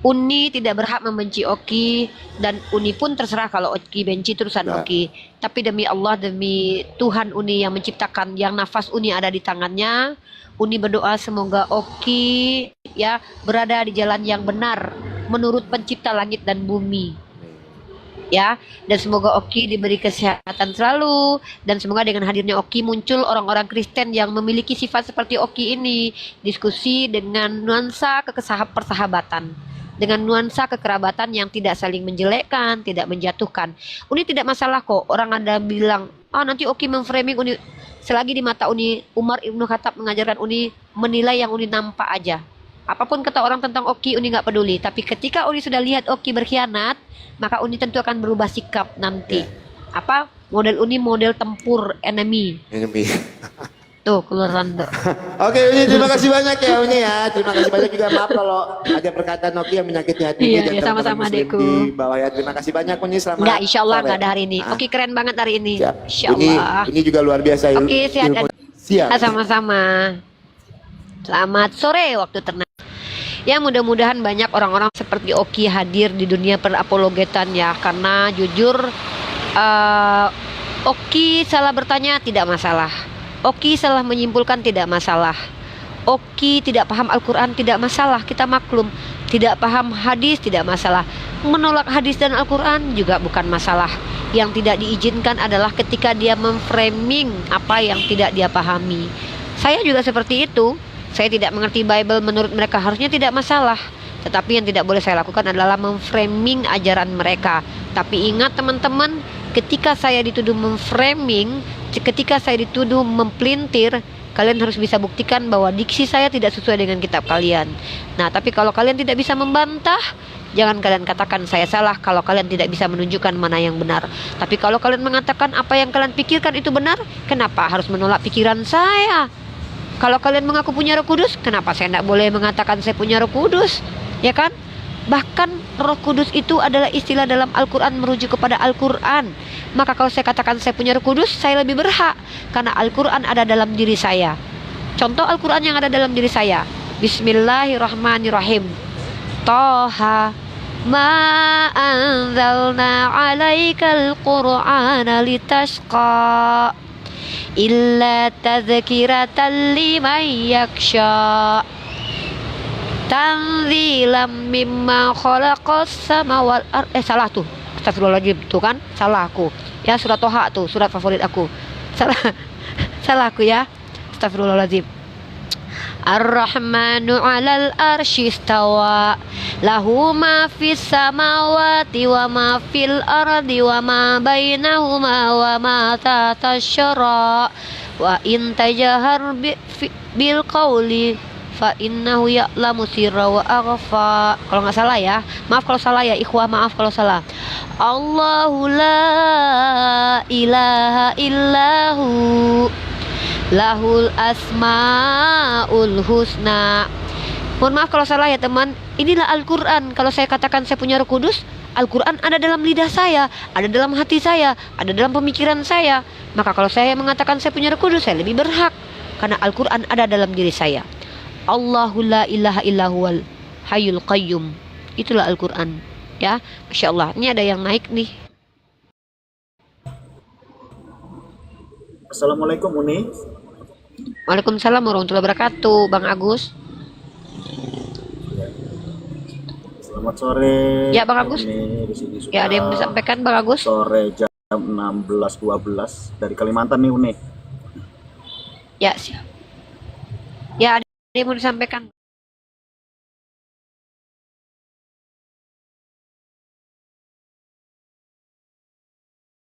Uni tidak berhak membenci Oki, dan Uni pun terserah kalau Oki benci terusan Ya. Oki. Tapi demi Allah, demi Tuhan Uni yang menciptakan, yang nafas Uni ada di tangannya, Uni berdoa semoga Oki ya berada di jalan yang benar menurut pencipta langit dan bumi. Ya, dan semoga Oki diberi kesehatan selalu, dan semoga dengan hadirnya Oki muncul orang-orang Kristen yang memiliki sifat seperti Oki ini, diskusi dengan nuansa persahabatan, dengan nuansa kekerabatan yang tidak saling menjelekkan, tidak menjatuhkan. Uni tidak masalah kok orang ada bilang, nanti Oki memframing Uni. Selagi di mata Uni, Umar Ibnu Khattab mengajarkan Uni menilai yang Uni nampak aja. Apapun kata orang tentang Oki, Uni nggak peduli. Tapi ketika Uni sudah lihat Oki berkhianat, maka Uni tentu akan berubah sikap nanti. Apa? Model Uni model tempur enemy. Tuh keluaran tuh. Oke Uni, terima kasih banyak ya Uni ya. Terima kasih banyak juga, maaf kalau ada perkataan Oki yang menyakiti hati Iya, dan teman-teman sama-sama, Muslim adekku. di bawah ya. Terima kasih banyak Uni, selamat. Enggak, insya Allah sore. nggak ada hari ini. Oki keren banget hari ini. Siap. Insya Allah. Ini juga luar biasa. Oke, sehat dan Siap. sama-sama. Selamat sore waktu Ternate. Ya, mudah-mudahan banyak orang-orang seperti Oki hadir di dunia perapologetan ya, karena jujur Oki salah bertanya tidak masalah. Oki salah menyimpulkan tidak masalah. Oki tidak paham Al-Quran tidak masalah, kita maklum. Tidak paham hadis tidak masalah. Menolak hadis dan Al-Quran juga bukan masalah. Yang tidak diizinkan adalah ketika dia memframing apa yang tidak dia pahami. Saya juga seperti itu. Saya tidak mengerti Bible, menurut mereka harusnya tidak masalah. Tetapi yang tidak boleh saya lakukan adalah memframing ajaran mereka. Tapi ingat teman-teman, ketika saya dituduh memframing, ketika saya dituduh mempelintir, kalian harus bisa buktikan bahwa diksi saya tidak sesuai dengan kitab kalian. Nah, tapi kalau kalian tidak bisa membantah, jangan kalian katakan saya salah kalau kalian tidak bisa menunjukkan mana yang benar. Tapi kalau kalian mengatakan apa yang kalian pikirkan itu benar, kenapa harus menolak pikiran saya? Kalau kalian mengaku punya Roh Kudus, kenapa saya tidak boleh mengatakan saya punya Roh Kudus? Ya kan? Bahkan Roh Kudus itu adalah istilah dalam Al-Quran merujuk kepada Al-Quran. Maka kalau saya katakan saya punya Roh Kudus, saya lebih berhak karena Al-Quran ada dalam diri saya. Contoh Al-Quran yang ada dalam diri saya. Bismillahirrahmanirrahim. Toha ma anzalna alaikal qur'ana litashqa illa tadhkiratan liman yaksha tanzilam mimma khalaqas samawati wal ardh. Salah tuh, astagfirullahaladzim, tuh kan salah aku ya. Surat Toha tuh surat favorit aku. Salah aku ya, astagfirullahaladzim. Ar-Rahmanu 'alal arsy istawa lahu ma fis samawati wa ma fil ardi wa ma bainahuma wa ma tahta syara wa in tajahar bil qawli fa innahu ya'lamu sirra wa akhfa. Kalau nggak salah ya, maaf kalau salah ya ikhwah, maaf kalau salah. Allahu la ilaha illahu lahul asmaul husna. Mohon maaf kalau salah ya teman. Inilah Al-Quran. Kalau saya katakan saya punya Roh Kudus, Al-Quran ada dalam lidah saya, ada dalam hati saya, ada dalam pemikiran saya. Maka kalau saya mengatakan saya punya Roh Kudus, saya lebih berhak karena Al-Quran ada dalam diri saya. Allahu la ilaha illahuwal hayyul qayyum. Itulah Al-Quran ya. Masya Allah, ini ada yang naik nih. Assalamualaikum Uni. Waalaikumsalam warahmatullahi wabarakatuh, Bang Agus. Selamat sore. Ya, Bang Agus. Ini di sini sudah Ya, ada yang mau disampaikan Bang Agus? sore jam 16.12 dari Kalimantan nih Uni. Ya, siap. Ya, ada yang mau disampaikan.